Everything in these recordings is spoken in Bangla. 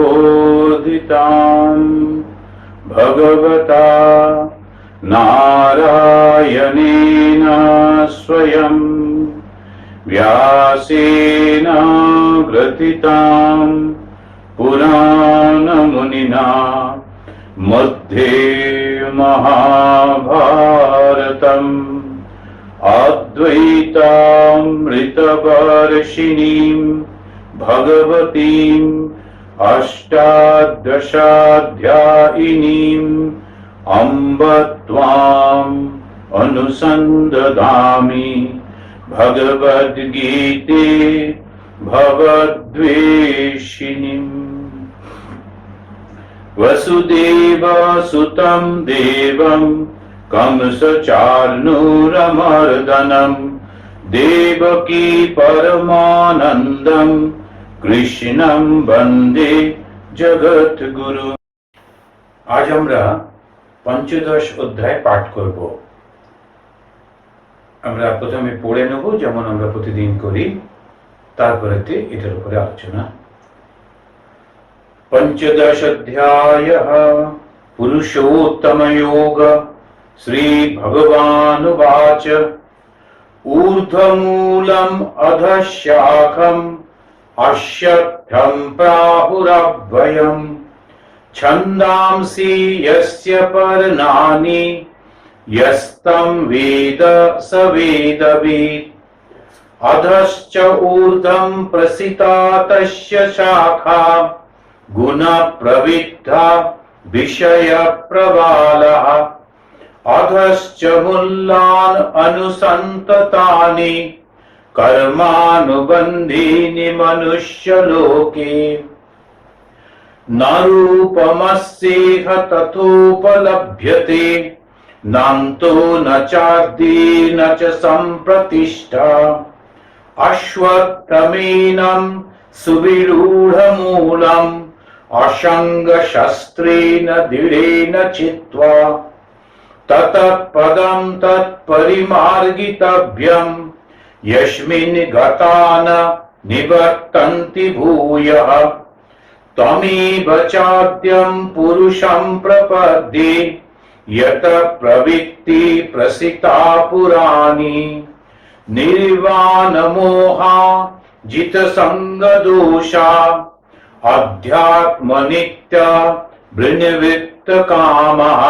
बोधिताम् भगवता नारायणेन स्वयं व्यासेन ग्रथिताम् पुराणमुनिना मध्ये महाभारतम् अद्वैतामृतवर्षिणीं भगवतीम् अष्टादशाध्यायिनीम् अम्ब त्वाम् अनुसन्दधामि भगवद्गीते भवद्वेषिणीम्। वसुदेवसुतं देवं कंसचार्णूरमर्दनं देवकी परमानन्दं कृष्णं वन्दे जगद्गुरु। आज আমরা পঞ্চদশ অধ্যায় পাঠ করব। আমরা প্রথমে পড়ে নেব যেমন আমরা প্রতিদিন করি, তারপরেতে এটার উপরে আলোচনা। पंचदश अध्याय पुरुषोत्तम योग। श्री भगवानुवाच ऊर्ध्वमूलम् अधःशाखम् अश्वत्थं प्राहुरव्ययम् छन्दांसि यस्य पर्णानि यस्तं वेद स वेदवित् अधश्च ऊर्ध्वं प्रसिता तस्य शाखा गुण प्रविद्धा विषय प्रवालः अधश्च मूलान् अनुसन्ततानि कर्मानुबन्धीनि मनुष्यलोके न रूपमस्येह तथोपलभ्यते नान्तो न चार्दी न च सम्प्रतिष्ठा अश्वत्थमेनं सुविरूढमूलम् असङ्गशस्त्रेण दृढेन चित्वा ततः पदं तत्परिमार्गितव्यम् यस्मिन् गता न निवर्तन्ति भूयः तमेव चाद्यं पुरुषं प्रपद्ये यतः प्रवृत्ति प्रसिता पुराणी निर्वाणमोहा जितसङ्गदोषा अध्यात्मनित्या वृणवित्तकामः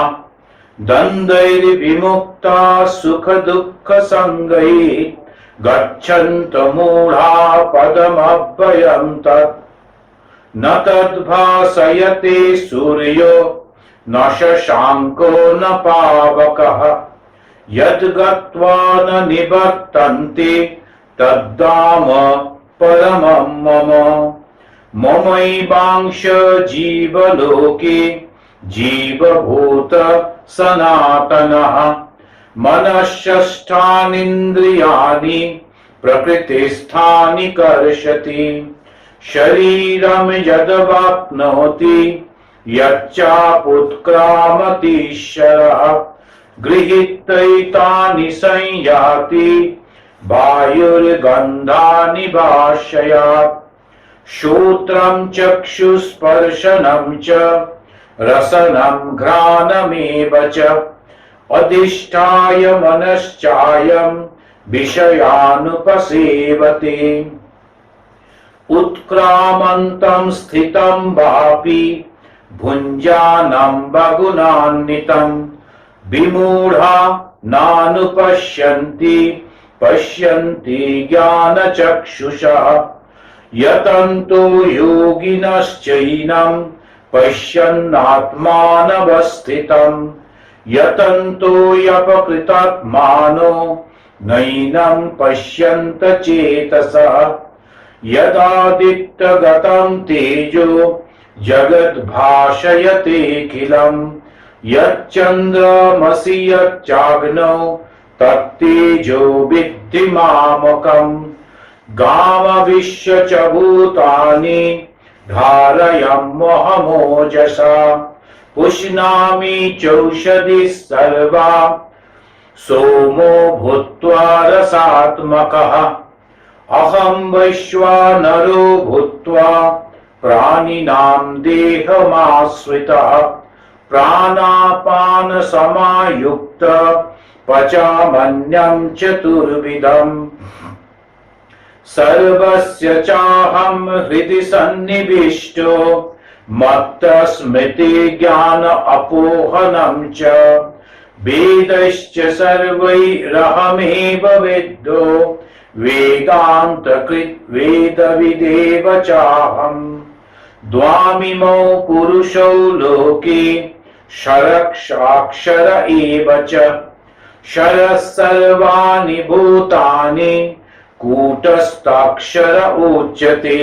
द्वन्द्वैर्विमुक्ता सुखदुःखसङ्गैः गच्छन्तो मूढा पदमव्ययं तत् न तद्भासयते सूर्यो न शशाङ्को न पावकः यद्गत्वा न निवर्तन्ते तद्धाम परमं मम ममैवांश जीवलोके जीवभूत सनातनः मनःषष्ठानीन्द्रियाणि प्रकृतिस्थानि कर्षति शरीरं यदवाप्नोति यच्चापुत्क्रामतीश्वरः गृहीत्वैतानि संयाति वायुर्गन्धानि भाषयात् श्रोत्रं चक्षुस्पर्शनं च रसनं घ्राणमेव च अधिष्ठाय मनश्चायं विषयानुपसेवते उत्क्रामन्तं स्थितं वापि भुञ्जानं बहुनान्वितं विमूढा नानुपश्यन्ति पश्यन्ति ज्ञानचक्षुषः यतन्तो योगिनश्चैनं पश्यन्नात्मानवस्थितं यतन्तो यपकृतात्मानो नैनं पश्यन्त चेतसः यदादित्यगतं तेजो जगद्भाषयतेऽखिलं यच्चन्द्रमसि यच्चाग्नौ तत्तेजो विद्धि मामकम् गामविश्य च भूतानि धारयम्महमोजसा पुष्णामि चौषधिः सर्वा सोमो भूत्वा रसात्मकः अहं वैश्वानरो भूत्वा प्राणिनां देहमाश्रितः प्राणापान समायुक्त पचामन्यं चतुर्विधम् सर्वस्य चाहं हृदि सन्निविष्टो मत्तः स्मृति ज्ञान अपोहनं च वेदैश्च सर्वैरहमेव विद्धो वेदान्तकृत् वेदविदेव चाहम् द्वामिमौ पुरुषौ लोके क्षरक्षाक्षर एव च क्षरः सर्वाणि भूतानि कूटस्थाक्षर उच्यते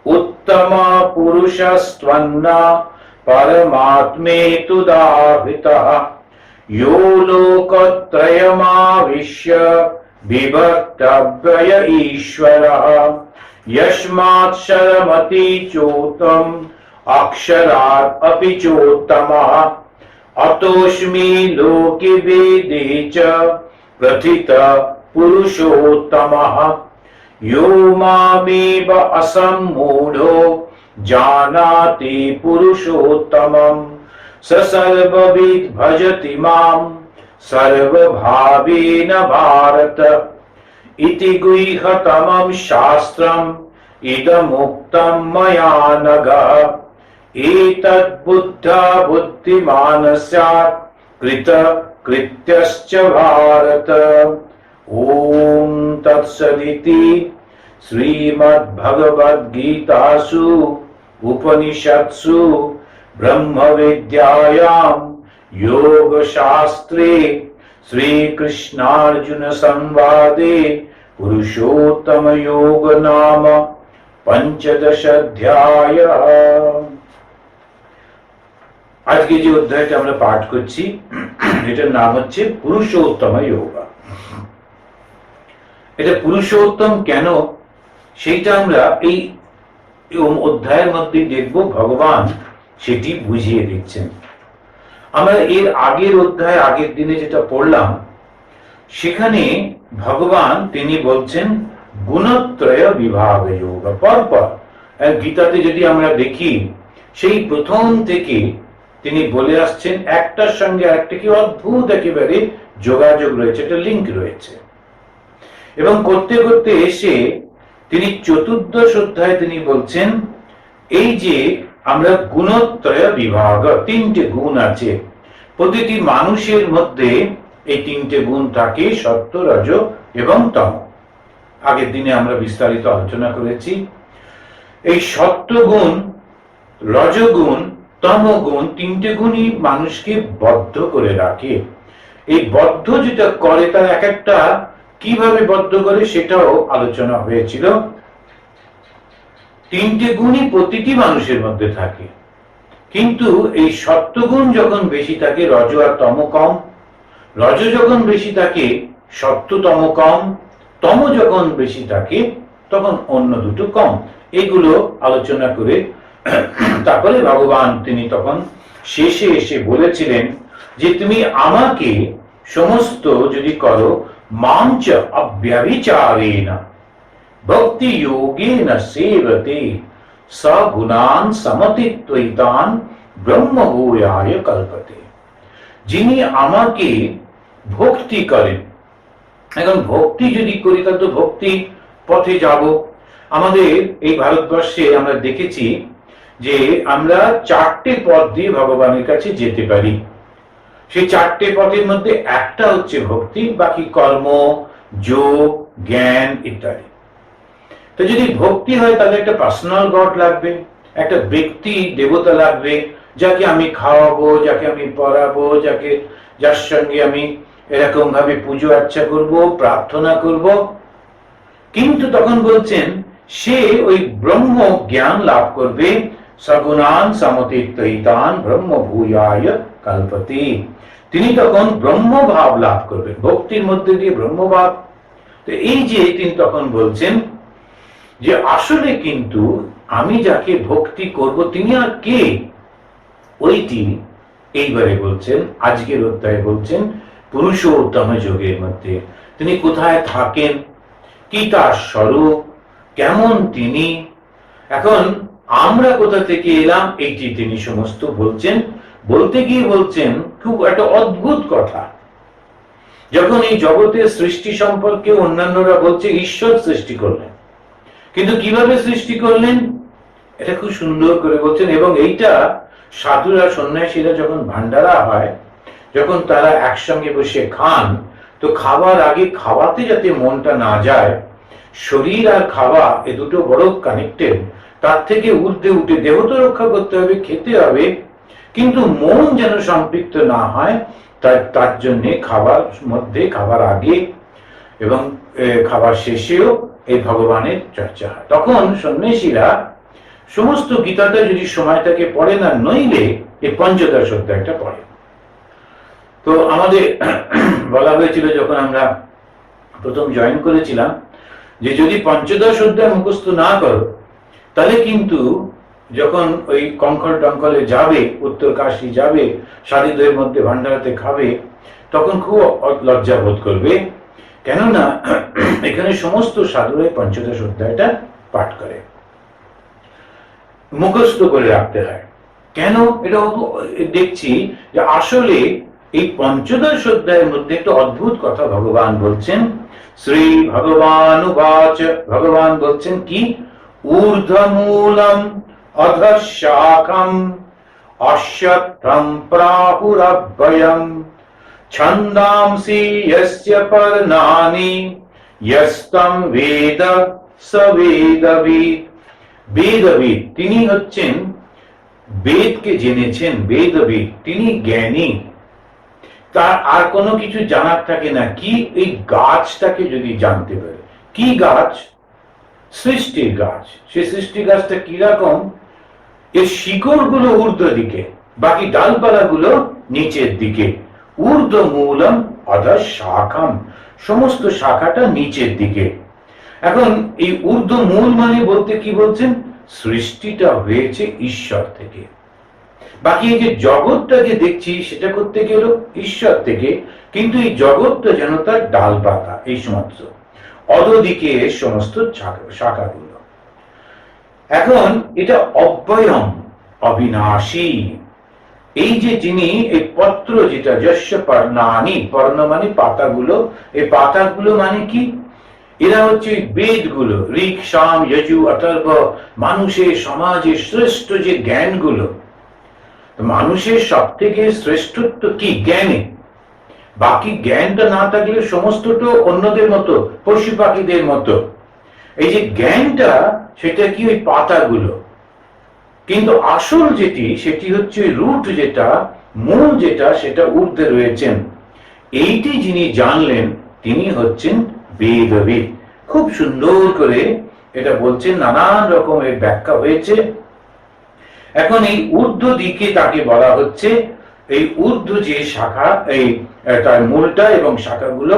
उत्तम पुरुषस्त्वन्न परमात्मेतुदाहृतः यो लोकत्रयमाविश्य बिभक्तव्यय ईश्वरः यस्मात्क्षरमति चोत्तम अक्षरात् अपि चोत्तमः अतोऽस्मि लोके वेदे च प्रथितः पुरुषोत्तमः यो मामेव असम्मूढो जानाति पुरुषोत्तमं स सर्वविद् भजति मां सर्वभावेन भारत इति गुह्यतमं शास्त्रम् इदमुक्तं मया नघ एतद् बुद्धा बुद्धिमानस्यात् कृत कृत्यश्च भारत। ओम तत्सदिति श्रीमद्भगवद्गीतासु उपनिषत्सु ब्रह्मविद्यायां योगशास्त्रे श्रीकृष्णार्जुन संवादे पुरुषोत्तम योग नाम पंचदश अध्याय। আজকে যে অধ্যায়টা আমরা পাঠ করছি এটার নাম হচ্ছে পুরুষোত্তম যোগ। এটা পুরুষোত্তম কেন সেইটা আমরা এই অধ্যায়ের মধ্যে দেখব, ভগবান সেটি বুঝিয়ে দিচ্ছেন। আমরা এর আগের অধ্যায় আগের দিনে যেটা পড়লাম সেখানে ভগবান তিনি বলছেন গুণত্রয় বিভাগ যোগ। পরপর গীতাতে যদি আমরা দেখি সেই প্রথম থেকে তিনি বলে আসছেন একটার সঙ্গে আরেকটা কি অদ্ভুত একেবারে যোগাযোগ রয়েছে, একটা লিঙ্ক রয়েছে। এবং করতে করতে এসে তিনি চতুর্দশ অধ্যায়ে তিনি বলছেন এই যে আমরা গুণত্রয় বিভাগ, তিনটে গুণ আছে প্রতিটি মানুষের মধ্যে, এই তিনটে গুণ থাকে সত্য রজ এবং তম। আগের দিনে আমরা বিস্তারিত আলোচনা করেছি। এই সত্যগুণ, রজগুণ, তমগুণ তিনটে গুণই মানুষকে বদ্ধ করে রাখে। এই বদ্ধ যেটা করে তার এক একটা কিভাবে বদ্ধ করে সেটাও আলোচনা হয়েছিল। তিনটে গুণই প্রতিটি মানুষের মধ্যে থাকে, কিন্তু এই সত্যগুণ যখন বেশি থাকে রজ আর তম কম, রজ যখন বেশি থাকে সত্যতম কম, তম যখন বেশি থাকে তখন অন্য দুটো কম। এগুলো আলোচনা করে তারপরে ভগবান তিনি তখন শেষে এসে বলেছিলেন যে তুমি আমাকে সমস্ত যদি করো মাঞ্চ অব্যভিচারেণ ভক্তি যোগেন সেবতে সগুণান সমতিত্বৈতান ব্রহ্মভূয়ায় কল্পতে। যিনি আমাকে ভক্তি করেন, এখন ভক্তি যদি করি তাহলে তো ভক্তি পথে যাব। আমাদের এই ভারতবর্ষে আমরা দেখেছি যে আমরা চারটে পথ দিয়ে ভগবানের কাছে যেতে পারি। সেই চারটে পথের মধ্যে একটা হচ্ছে ভক্তি, বাকি কর্ম, যোগ, জ্ঞান ইত্যাদি। তো যদি ভক্তি হয় তাহলে একটা পার্সোনাল গড লাগবে, একটা ব্যক্তি দেবতা লাগবে যাকে আমি খাওয়াবো, যাকে আমি পড়াবো, যার সঙ্গে আমি এরকম ভাবে পুজো আর্চা করব, প্রার্থনা করব। কিন্তু তখন বলছেন সে ওই ব্রহ্ম জ্ঞান লাভ করবে সগুণান সমতিত্বৈতান ব্রহ্মভূয়ায় কল্পতে। তিনি তখন ব্রহ্মভাব লাভ করবেন ভক্তির মধ্যে দিয়ে, ব্রহ্মভাব। তো এই যে তিনি তখন বলছেন যে আসলে কিন্তু আমি যাকে ভক্তি করব তিনি আর কে, ওইটি এইবারে বলছেন আজকের অধ্যায়ে বলছেন পুরুষোত্তম যোগের মধ্যে। তিনি কোথায় থাকেন, কি তার স্বরূপ, কেমন তিনি। এখন আমরা কোথা থেকে এলাম, এইটি তিনি সমস্ত বলছেন। বলতে গিয়ে বলছেন খুব একটা অদ্ভুত কথা। যখন এই জগতের সৃষ্টি সম্পর্কে অন্যান্যরা বলছে ঈশ্বর সৃষ্টি করলেন, কিন্তু কিভাবে সৃষ্টি করলেন এটা খুব সুন্দর করে বলছেন। এবং এইটা সাধুরা সন্ন্যাসীরা যখন ভান্ডারা হয়, যখন তারা একসঙ্গে বসে খান, তো খাবার আগে খাওয়াতে যাতে মনটা না যায়, শরীর আর খাওয়া এ দুটো বড় কানেক্টেড, তার থেকে ঊর্ধ্বে উঠে দেহ তো রক্ষা করতে হবে, খেতে হবে, কিন্তু মন যেন সম্পৃক্ত না হয়, তার জন্য খাবার মধ্যে, খাবার আগে এবং খাবার শেষেও এই ভগবানের চর্চা হয়। তখন সন্ন্যাসীরা সমস্ত গীতাটা যদি সময় থাকে পড়ে না, নইলে এই পঞ্চদশ অধ্যায়টা পড়ে। তো আমাদের বলা হয়েছিল যখন আমরা প্রথম জয়েন করেছিলাম, যে যদি পঞ্চদশ অধ্যায় মুখস্থ না করো, তাহলে কিন্তু যখন ওই কঙ্কল টঙ্কলে যাবে, উত্তর কাশী যাবে, সাধুদের মধ্যে ভান্ডারাতে খাবে, তখন খুব লজ্জা বোধ করবে। কেননা এখানে সমস্ত সাধুরাই পঞ্চদশ অধ্যায়টা পাঠ করে, মুখস্থ করে রাখতে হয়। কেন? এটা দেখছি যে আসলে এই পঞ্চদশ অধ্যায়ের মধ্যে একটা অদ্ভুত কথা ভগবান বলছেন। শ্রী ভগবান উবাচ, ভগবান বলছেন কি, ঊর্ধ্বমূলম অধঃশাখম অশ্বত্থম প্রাহুরভ্যয়ম ছন্দাংসি যস্য পর্ণানি যস্তম বেদ স বেদবিদ। বেদবিদ তিনি হচ্ছেন, বেদকে জেনেছেন, বেদবিদ তিনি জ্ঞানী, তার আর কোনো কিছু জানার থাকে না। কি? এই গাছটাকে যদি জানতে পারে। কি গাছ? সৃষ্টির গাছ। সেই সৃষ্টি গাছটা কিরকম? এর শিকড় গুলো ঊর্ধ্ব দিকে, বাকি ডালপালা গুলো নিচের দিকে। ঊর্ধ্ব মূলম অধঃ শাখাম, সমস্ত শাখাটা নিচের দিকে। এখন এই ঊর্ধ্ব মূল মানে বলতে কি বলছেন? সৃষ্টিটা হয়েছে ঈশ্বর থেকে। বাকি এই যে জগৎটাকে দেখছি সেটা করতে গেল ঈশ্বর থেকে, কিন্তু এই জগৎটা যেন তার ডাল পাতা, এই সমস্ত অধদিকে সমস্ত শাখাগুলো। এখন এটা অব্যয়ম, অবিনাশী। এই যে যিনি, এই পত্র যেটা যস্য পর্ণানি, পর্ণ মানে পাতাগুলো, এই পাতাগুলো মানে কি? এরা হচ্ছে বেদগুলো, ঋক সাম যজু অথর্ব, মানুষের সমাজের শ্রেষ্ঠ যে জ্ঞানগুলো। মানুষের সব থেকে শ্রেষ্ঠত্ব কি? জ্ঞানে। বাকি জ্ঞানটা না থাকলে সমস্তটা অন্যদের মতো, পশু পাখিদের মতো। এই যে জ্ঞানটা, সেটা কি? ওই পাতাগুলো। কিন্তু আসল যেটি, সেটি হচ্ছে রুট, যেটা মূল, যেটা সেটা ঊর্ধ্বে রয়েছেন। এইটি যিনি জানলেন তিনি হচ্ছেন বেদবিদ। খুব সুন্দর করে এটা বলছেন, নানান রকমের ব্যাখ্যা হয়েছে। এখন এই ঊর্ধ্ব দিকে তাকে বলা হচ্ছে, এই ঊর্ধ্ব যে শাখা, এই তার মূলটা এবং শাখাগুলো।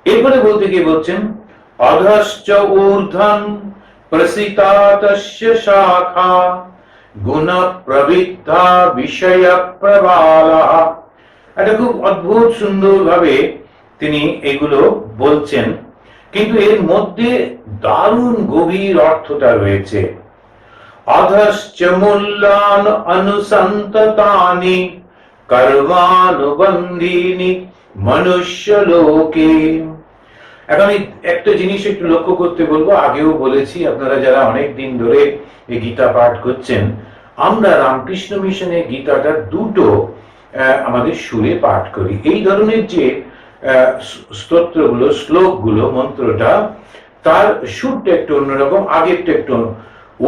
এরপরে বলতে গিয়ে বলছেন, অধশ্চ ঊর্ধ্বং প্রসিতা তস্য শাখা গুণ প্রবৃদ্ধা বিষয় প্রবালা। এটা খুব অদ্ভুত সুন্দর ভাবে তিনি এগুলো বলছেন, কিন্তু এর মধ্যে দারুণ গভীর অর্থটা রয়েছে। অধশ্চ মূল্যান অনুসন্ততানি কর্মানুবন্ধিনি মনুষ্য লোকে। এখন একটা জিনিস একটু লক্ষ্য করতে বলবো, আগেও বলেছি, আপনারা যারা অনেক দিন ধরে এই গীতা পাঠ করছেন, আমরা রামকৃষ্ণ মিশনে গীতাটা দুটো আমাদের সুরে পাঠ করি। এই ধরনের যে স্তোত্রগুলো, শ্লোকগুলো, মন্ত্রটা, তার সুরটা একটু অন্যরকম, আগেরটা একটু।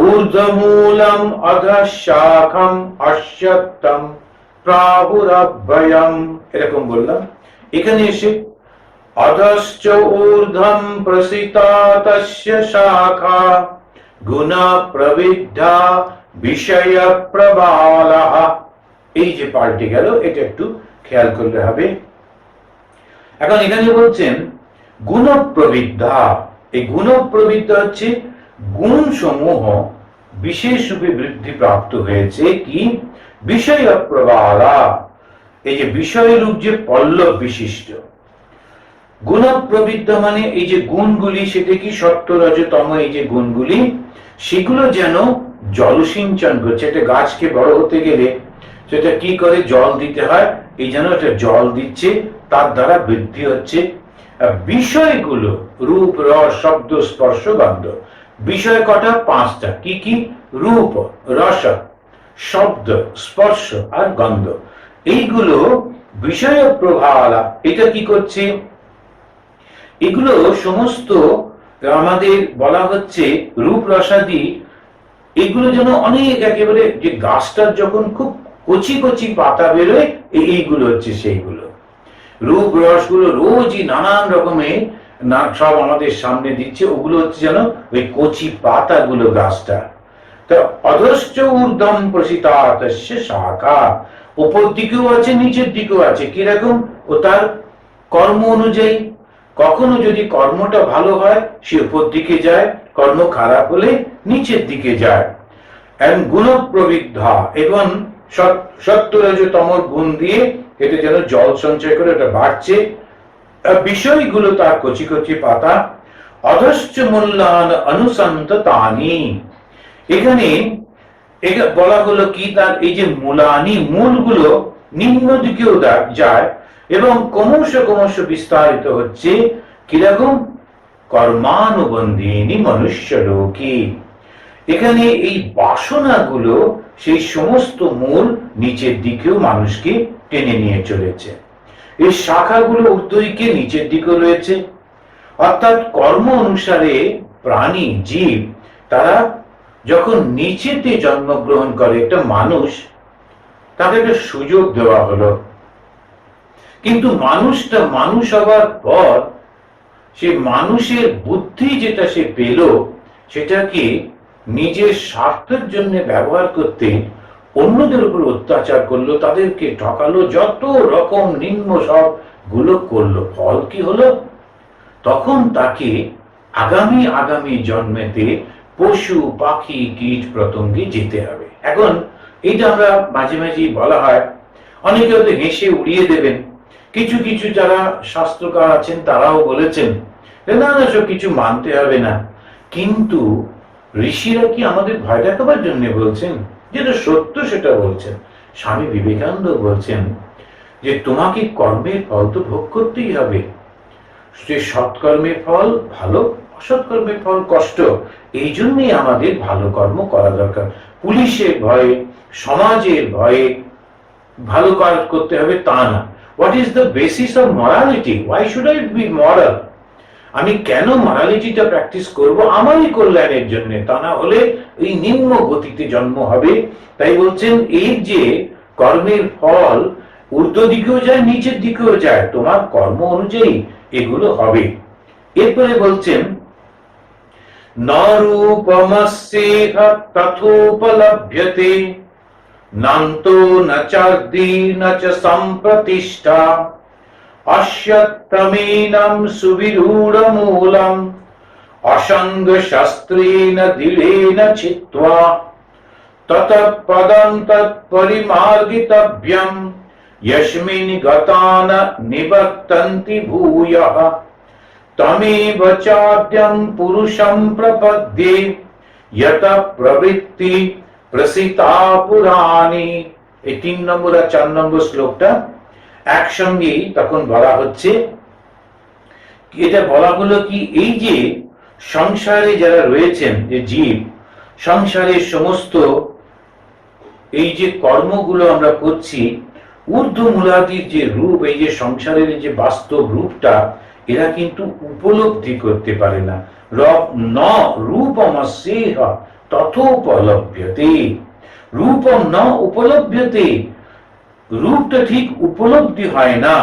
ঊর্ধ্বমূলম অধঃ শাখম অশ্বত্থম প্রাহুরভ্যয়ম, এরকম বললাম। এখানে এসে অধশ্চ ঊর্ধ্বম প্রসিতা তস্য শাখা গুণ প্রবৃদ্ধা বিষয় প্রবালা। এই যে পাল্টে গেল, এটা একটু খেয়াল করলে হবে। এখন এখানে বলছেন গুণ প্রবৃদ্ধা। এই গুণ প্রবৃদ্ধা হচ্ছে গুণ সমূহ বিশেষ রূপে বৃদ্ধি প্রাপ্ত হয়েছে। কি? বিষয় প্রবালা, এই যে বিষয় রূপ যে পল্লব বিশিষ্ট। গুণ প্রবৃদ্ধ মানে এই যে গুণগুলি, সেটা কি? সত্য রজ তম, এই যে গুণগুলি, সেগুলো যেন জলসিঞ্চন করছে। একটা গাছকে বড় হতে গেলে সেটা কি করে, জল দিতে হয়, এই জন্য এটা জল দিচ্ছে, তার দ্বারা বৃদ্ধি হচ্ছে। বিষয়গুলো রূপ, রস, শব্দ, স্পর্শ, গন্ধ। বিষয় কটা? 5টা। কি কি? রূপ, রস, শব্দ, স্পর্শ আর গন্ধ। এইগুলো বিষয় প্রভালা। এটা কি করছে? এগুলো সমস্ত আমাদের বলা হচ্ছে রূপ, রসাদি। এগুলো যেন অনেক, একেবারে যে গাছটার যখন খুব কচি কচি পাতা বেরোয়, এইগুলো হচ্ছে সেইগুলো। রূপ রসগুলো রোজই নানান রকমের সব আমাদের সামনে দিচ্ছে, ওগুলো হচ্ছে যেন ওই কচি পাতাগুলো গাছটা। তা অধশ্চ ঊর্ধ্বম প্রসিতাতস্য শাখা, উপর দিকেও আছে নিচের দিকেও আছে। কিরকম? ও তার কর্ম অনুযায়ী। কখনো যদি কর্মটা ভালো হয় সে উপর দিকে যায়, কর্ম খারাপ হলে নিচের দিকে যায়। গুণ প্রবৃদ্ধা, এবং সত্য রজ তমর গুণ দিয়ে এটা যেন জল সঞ্চয় করে এটা বাড়ছে। বিষয়গুলো তার কচি কচি পাতা। অধশ্চ মূল্যান অনুসন্ততানি, এখানে বলা হলো কি, তার এই যে মূলানি, মূলগুলো নিম্ন দিকেও যায় এবং ক্রমশ ক্রমশ বিস্তারিত হচ্ছে। কিরকম? কর্মানুবন্ধিনী মনুষ্য লোকে, এখানে এই বাসনাগুলো সেই সমস্ত মূল নিচের দিকেও মানুষকে টেনে নিয়ে চলেছে। এই শাখাগুলো ঊর্ধ্বদিকে নিচের দিকে রয়েছে, অর্থাৎ কর্ম অনুসারে প্রাণী, জীব, তারা যখন নিচেতে জন্মগ্রহণ করে, একটা মানুষ, তাকে একটা সুযোগ দেওয়া হলো, কিন্তু মানুষটা মানুষ হওয়ার পর সে মানুষের বুদ্ধি যেটা সে পেল, সেটাকে নিজের স্বার্থের জন্য ব্যবহার করতে অন্যদের উপর অত্যাচার করলো, তাদেরকে ঠকালো, যত রকম নিম্ন সব গুলো করলো। ফল কি হলো? তখন তাকে আগামী আগামী জন্মেতে পশু, পাখি, কীট, পতঙ্গে যেতে হবে। এখন এটা আমরা মাঝে মাঝে বলা হয়, অনেকে হয়তো হেসে উড়িয়ে দেবেন। কিছু কিছু যারা শাস্ত্রকার আছেন তারাও বলেছেন না না, সব কিছু মানতে হবে না। কিন্তু ঋষিরা কি আমাদের ভয় দেখাবার জন্য বলছেন? যেটা সত্য সেটা বলছেন। স্বামী বিবেকানন্দ বলছেন যে তোমাকে কর্মের ফল তো ভোগ করতেই হবে। যে সৎকর্মের ফল ভালো, অসৎকর্মের ফল কষ্ট। এই জন্যই আমাদের ভালো কর্ম করা দরকার। পুলিশের ভয়ে, সমাজের ভয়ে ভালো কাজ করতে হবে তা না। What is the basis of morality? Why should I be moral? আমি কেন মরালিটিটা প্র্যাকটিস করব? আমারই কল্যাণের জন্য, তা না হলে এই নিম্ন গতিতে জন্ম হবে। তাই বলছেন এই যে কর্মের ফল ঊর্ধ্ব দিকেও যায়, নিচের দিকেও যায়, তোমার কর্ম অনুযায়ী এগুলো হবে। এরপরে বলছেন নরূপমস্যেহ তথোপলভ্যতে নান্তো ন চার্দি ন চ সম্প্রতিষ্ঠা অশ্বত্থমেনম সুবিরূঢ়মূলম অসঙ্গ শাস্ত্রেণ দৃঢ়েন চিত্ত্বা ততঃ পদং তৎপরিমার্গিতব্যম यस्मिन् गता न निवर्तन्ति भूयः तमेव चाद्यं पुरुषं प्रपद्ये यतः प्रवृत्ति प्रसिता पुराणी। এই 3 নম্বর আর 4 নম্বর শ্লোকটা একসঙ্গে তখন বলা হচ্ছে। এটা বলা হলো কি, এই যে সংসারে যারা রয়েছেন, যে জীব, সংসারের সমস্ত এই যে কর্মগুলো আমরা করছি, ঊর্ধ্বমূলাদির যে রূপ, এই যে সংসারের যে বাস্তব রূপটা, এরা কিন্তু উপলব্ধি করতে পারে না। ন রূপমস্যেহ তথোপলভ্যতে, রূপম ন উপলভ্যতে, রূপটা ঠিক উপলব্ধি হয় না।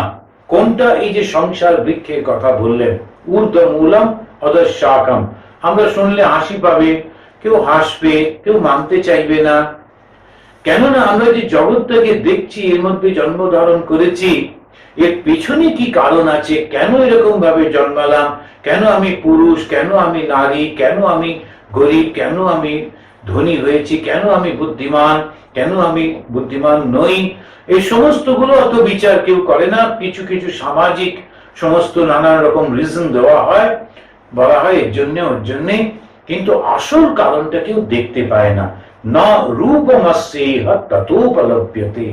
কোনটা? এই যে সংসার বৃক্ষের কথা বললেন, ঊর্ধ্বমূলম অধঃশাখম। আমরা শুনলে হাসি পাবে, কেউ হাসবে, কেউ মানতে চাইবে না। কেননা আমরা যে জগৎটাকে দেখছি, এর মধ্যে জন্ম ধারণ করেছি, এর পেছনে কি কারণ আছে? কেন এরকম ভাবে জন্মালাম? কেন আমি পুরুষ? কেন আমি নারী? কেন আমি গরিব? কেন আমি ধনী হয়েছি? কেন আমি বুদ্ধিমান? কেন আমি বুদ্ধিমান নই? এই সমস্ত গুলো অত বিচার কেউ করে না। কিছু কিছু সামাজিক সমস্ত নানা রকম রিজন দেওয়া হয়, বলা হয় এর জন্য ওর জন্যে, কিন্তু আসল কারণটা কেউ দেখতে পায় না। না রূপমস্যেহ ততোপলভ্যতে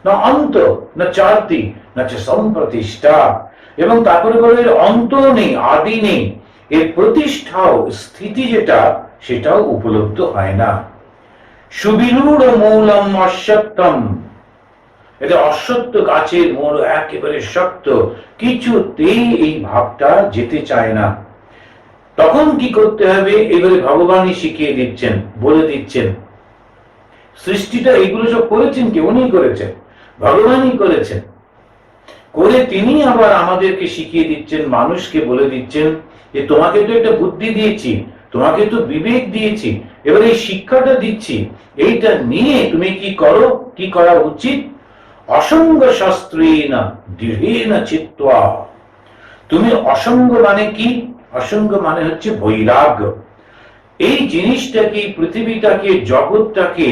না অন্ত না চারতি না চ সম্প্রতিষ্ঠা। এবং তারপরে বলে অন্ত নেই, আদি নেই, এর প্রতিষ্ঠাও স্থিতি যেটা সেটাও উপলব্ধ হয় না। সুবিরূঢ় মূলম অশ্বত্থম, এটা অশ্বত্থ গাছের মূল একেবারে শক্ত, কিছুতেই এই ভাবটা যেতে চায় না। তখন কি করতে হবে? এবারে ভগবানই শিখিয়ে দিচ্ছেন, বলে দিচ্ছেন। সৃষ্টিটা এগুলো সব করেছেন কে? উনি করেছেন, ভগবানই করেছেন। করে তিনি আবার আমাদেরকে শিখিয়ে দিচ্ছেন, মানুষকে বলে দিচ্ছেন যে তোমাকে তো একটা বুদ্ধি দিয়েছি, তোমাকে তো বিবেক দিয়েছি, এবার এই শিক্ষাটা দিচ্ছি, এইটা নিয়ে তুমি কি করো, কি করা উচিত? অসঙ্গ শাস্ত্রেণ দৃঢ়েন চিত্ত্বা। তুমি অসঙ্গ মানে কি? অসঙ্গ মানে হচ্ছে বৈরাগ্য। এই জিনিসটাকে, পৃথিবীটাকে, জগৎটাকে,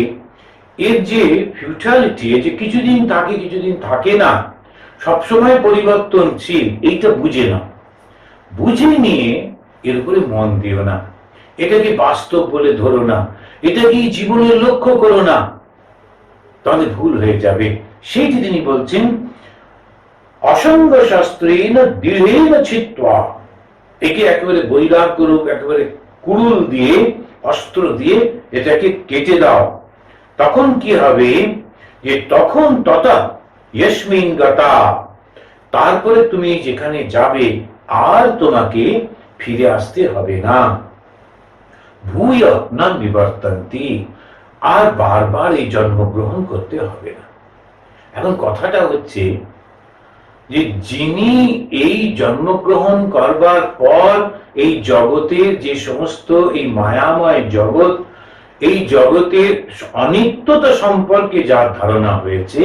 এর যে ফিউচালিটি, যে কিছুদিন থাকে কিছুদিন থাকে না, সবসময় পরিবর্তনশীল, এইটা বুঝে না। বুঝে নিয়ে এর উপরে মন দিও না, এটাকে বাস্তব বলে ধরো না, এটাকে জীবনের লক্ষ্য করো না, তাহলে ভুল হয়ে যাবে। সেইটি তিনি বলছেন অসঙ্গ শাস্ত্রেণ দৃঢ়েন চিত্ত্বা। একে একেবারে বৈরাগ্য রূপ, একেবারে কুড়ুল দিয়ে, অস্ত্র দিয়ে এটাকে কেটে দাও। তখন কি হবে? যে তখন তথা ইয়স্মিন গতা, তারপরে তুমি যেখানে যাবে আর তোমাকে ফিরে আসতে হবে না। ভূয় না নিবর্তন্তি, আর বারবার এই জন্মগ্রহণ করতে হবে না। এখন কথাটা হচ্ছে যে যিনি এই জন্মগ্রহণ করবার পর এই জগতের যে সমস্ত এই মায়াময় জগৎ, এই জগতের অনিত্যতা সম্পর্কে যার ধারণা হয়েছে,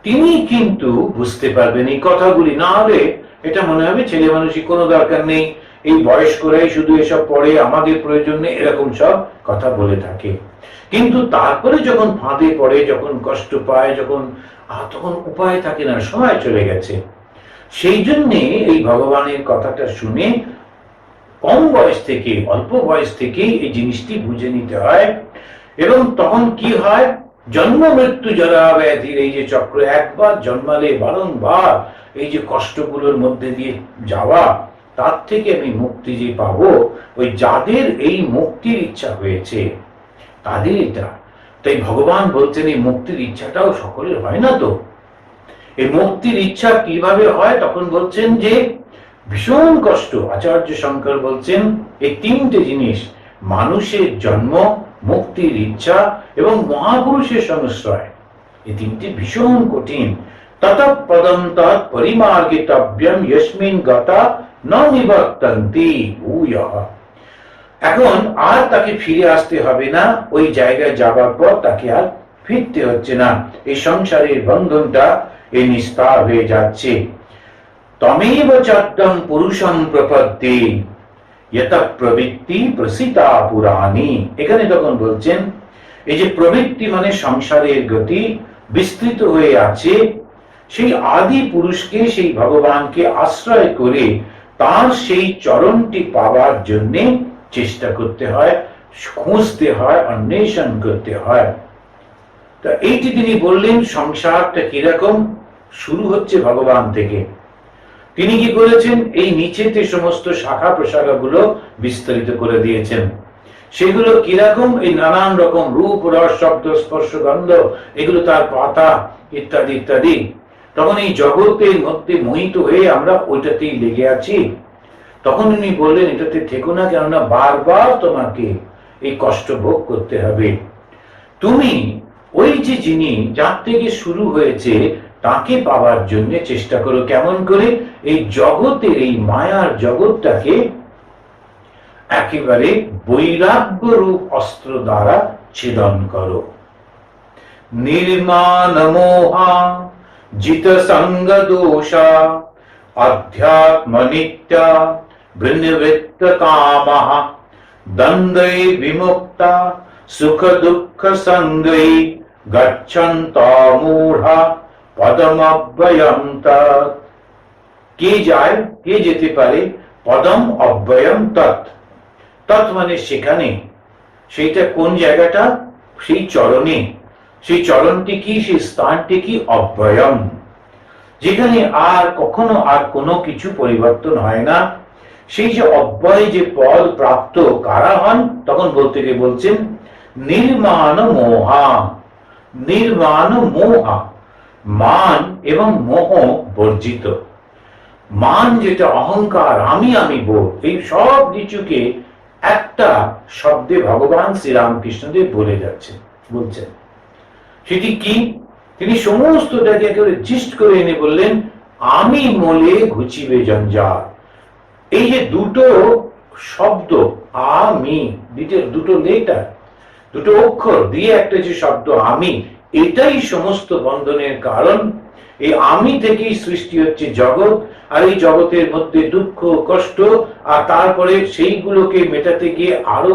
তিনি কিন্তু বুঝতে পারবেন এই কথাগুলি। না হলে এটা মনে হবে ছেলে মানুষই, কোনো দরকার নেই, এই বয়স্করাই শুধু এসব পড়ে, আমাদের প্রয়োজন নেই, এরকম সব কথা বলে থাকে। কিন্তু তারপরে যখন ফাঁদে পড়ে, যখন কষ্ট পায়, যখন তখন উপায় থাকে না, সময় চলে গেছে। সেই জন্যে এই ভগবানের কথাটা শুনে কম বয়স থেকে, অল্প বয়স থেকেই এই জিনিসটি বুঝে নিতে হয়। এবং তখন কি হয়? জন্ম মৃত্যু জরা ব্যাধির এই যে চক্র, একবার জন্মালে বারংবার এই যে কষ্টগুলোর মধ্যে দিয়ে যাওয়া, তার থেকে আমি মুক্তি যে পাবো, ওই যাদের এই মুক্তির ইচ্ছা হয়েছে তাদের এটা। তাই ভগবান বলছেন এই মুক্তির ইচ্ছাটাও সকলের হয় না। তো এই মুক্তির ইচ্ছা কিভাবে হয়? তখন বলছেন যে ভীষণ কষ্ট। আচার্য শঙ্কর বলছেন এই তিনটে জিনিস, মানুষের জন্ম, মুক্তির ইচ্ছা এবং মহাপুরুষের সংশ্রয়, এই তিনটি ভীষণ কঠিন। ততঃ পদম তৎ পরিমার্গিতব্যম ইয়স্মিন গতা ন নিবর্তন্তি ভূয়ঃ। এখন আর তাকে ফিরে আসতে হবে না, ওই জায়গায় যাবার পর তাকে আর ফিরতে হচ্ছে না, এই সংসারের বন্ধনটা এই নিস্তার হয়ে যাচ্ছে। তমেব চত্বম পুরুষম প্রপদ্যে যত প্রবৃত্তি প্রসিতা পুরাণী। এখানে তখন বলছেন এই যে প্রবৃত্তি মানে সংসারের গতি বিস্তৃত হয়ে আছে, সেই আদি পুরুষকে, সেই ভগবানকে আশ্রয় করে তার সেই চরণটি পাবার জন্য চেষ্টা করতে হয়, খুঁজতে হয়, অন্বেষণ করতে হয়। তা এইটি তিনি বললেন সংসারটা কিরকম, শুরু হচ্ছে ভগবান থেকে। তিনি কি করেছেন? এই নিচেতে সমস্ত শাখা প্রশাখা গুলো বিস্তারিত করে দিয়েছেন। সেগুলো কিরকম? এই নানান রকম রূপ, রস, শব্দ, স্পর্শ, গন্ধ, এগুলো তার পাতা ইত্যাদি ইত্যাদি। তখন এই জগতের মধ্যে মোহিত হয়ে আমরা ওইটাতেই লেগে আছি। তখন উনি বললেন এটাতে থেকো না, কেননা বারবার তোমাকে এই কষ্ট ভোগ করতে হবে। তুমি ওই যে যিনি, যার থেকে শুরু হয়েছে, তাকে পাওয়ার জন্য চেষ্টা করো। কেমন করে? এই জগতের, এই মায়ার জগৎটাকে একেবারে বৈরাগ্য রূপ অস্ত্র দ্বারা ছেদন করো। নির্মাণ মোহা জিত সঙ্গ দোষা অধ্যাত্ম নিত্যা বৃন্নবৃত্ত কামঃ দ্বন্দ্বে বিমুক্তা সুখ দুঃখ সঙ্গে গচ্ছন্ত মূঢ়া পদমব্যয়ম তৎ। কে যায়, কে যেতে পারে? পদম অব্যয়ম তৎ। তৎ মানে সেখানে, সেইটা কোন জায়গাটা? সেই চরণে, সেই চরণটি কি, সেই স্থানটি কি? অব্যয়ম, যেখানে আর কখনো আর কোনো কিছু পরিবর্তন হয় না। সেই যে অব্যয় যে পদ প্রাপ্ত কারা হন, তখন বলতে গিয়ে বলছেন নির্মাণ মোহা, নির্মাণ মোহা, মান এবং মোহ বর্জিত। মান যেটা অহংকার, আমি আমি বোধ, এই সব কিছুকে একটা শব্দে ভগবান শ্রীরামকৃষ্ণদেব বলে যাচ্ছেন, বলছেন সেটি কি? তিনি সমস্তটাকে একেবারে জিস্ট করে এনে বললেন আমি মোলে ঘুচিবে জঞ্জাল। এই যে দুটো শব্দ আমি, দুটো লেটার, দুটো অক্ষর দিয়ে একটা যে শব্দ আমি, এটাই সমস্ত বন্ধনের কারণ। এই আমি থেকেই সৃষ্টি হচ্ছে জগৎ, আর এই জগতের মধ্যে দুঃখ কষ্ট, আর তারপরে সেইগুলোকে মেটাতে গিয়ে আরো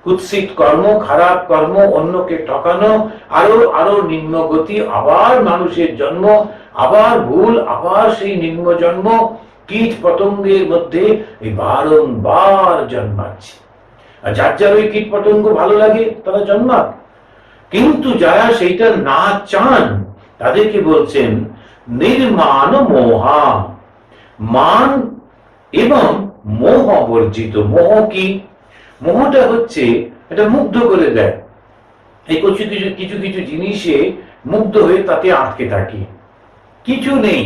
কুৎসিত কর্ম, খারাপ কর্ম, অন্যকে ঠকানো, আরো আরো নিম্ন গতি, আবার মানুষের জন্ম, আবার ভুল, আবার সেই নিম্ন জন্ম, কীট পতঙ্গের মধ্যে এই বারংবার জন্মাচ্ছে। আর যার যার ওই কীট পতঙ্গ ভালো লাগে তারা জন্মাক, কিন্তু যারা সেইটা না চান তাদেরকে বলছেন নির্মাণ মোহা, মান এবং মোহ বর্জিত। মোহ কি? মোহটা হচ্ছে এটা মুগ্ধ করে দেয়। এই কিছু কিছু কিছু কিছু জিনিসে মুগ্ধ হয়ে তাতে আটকে থাকি, কিছু নেই,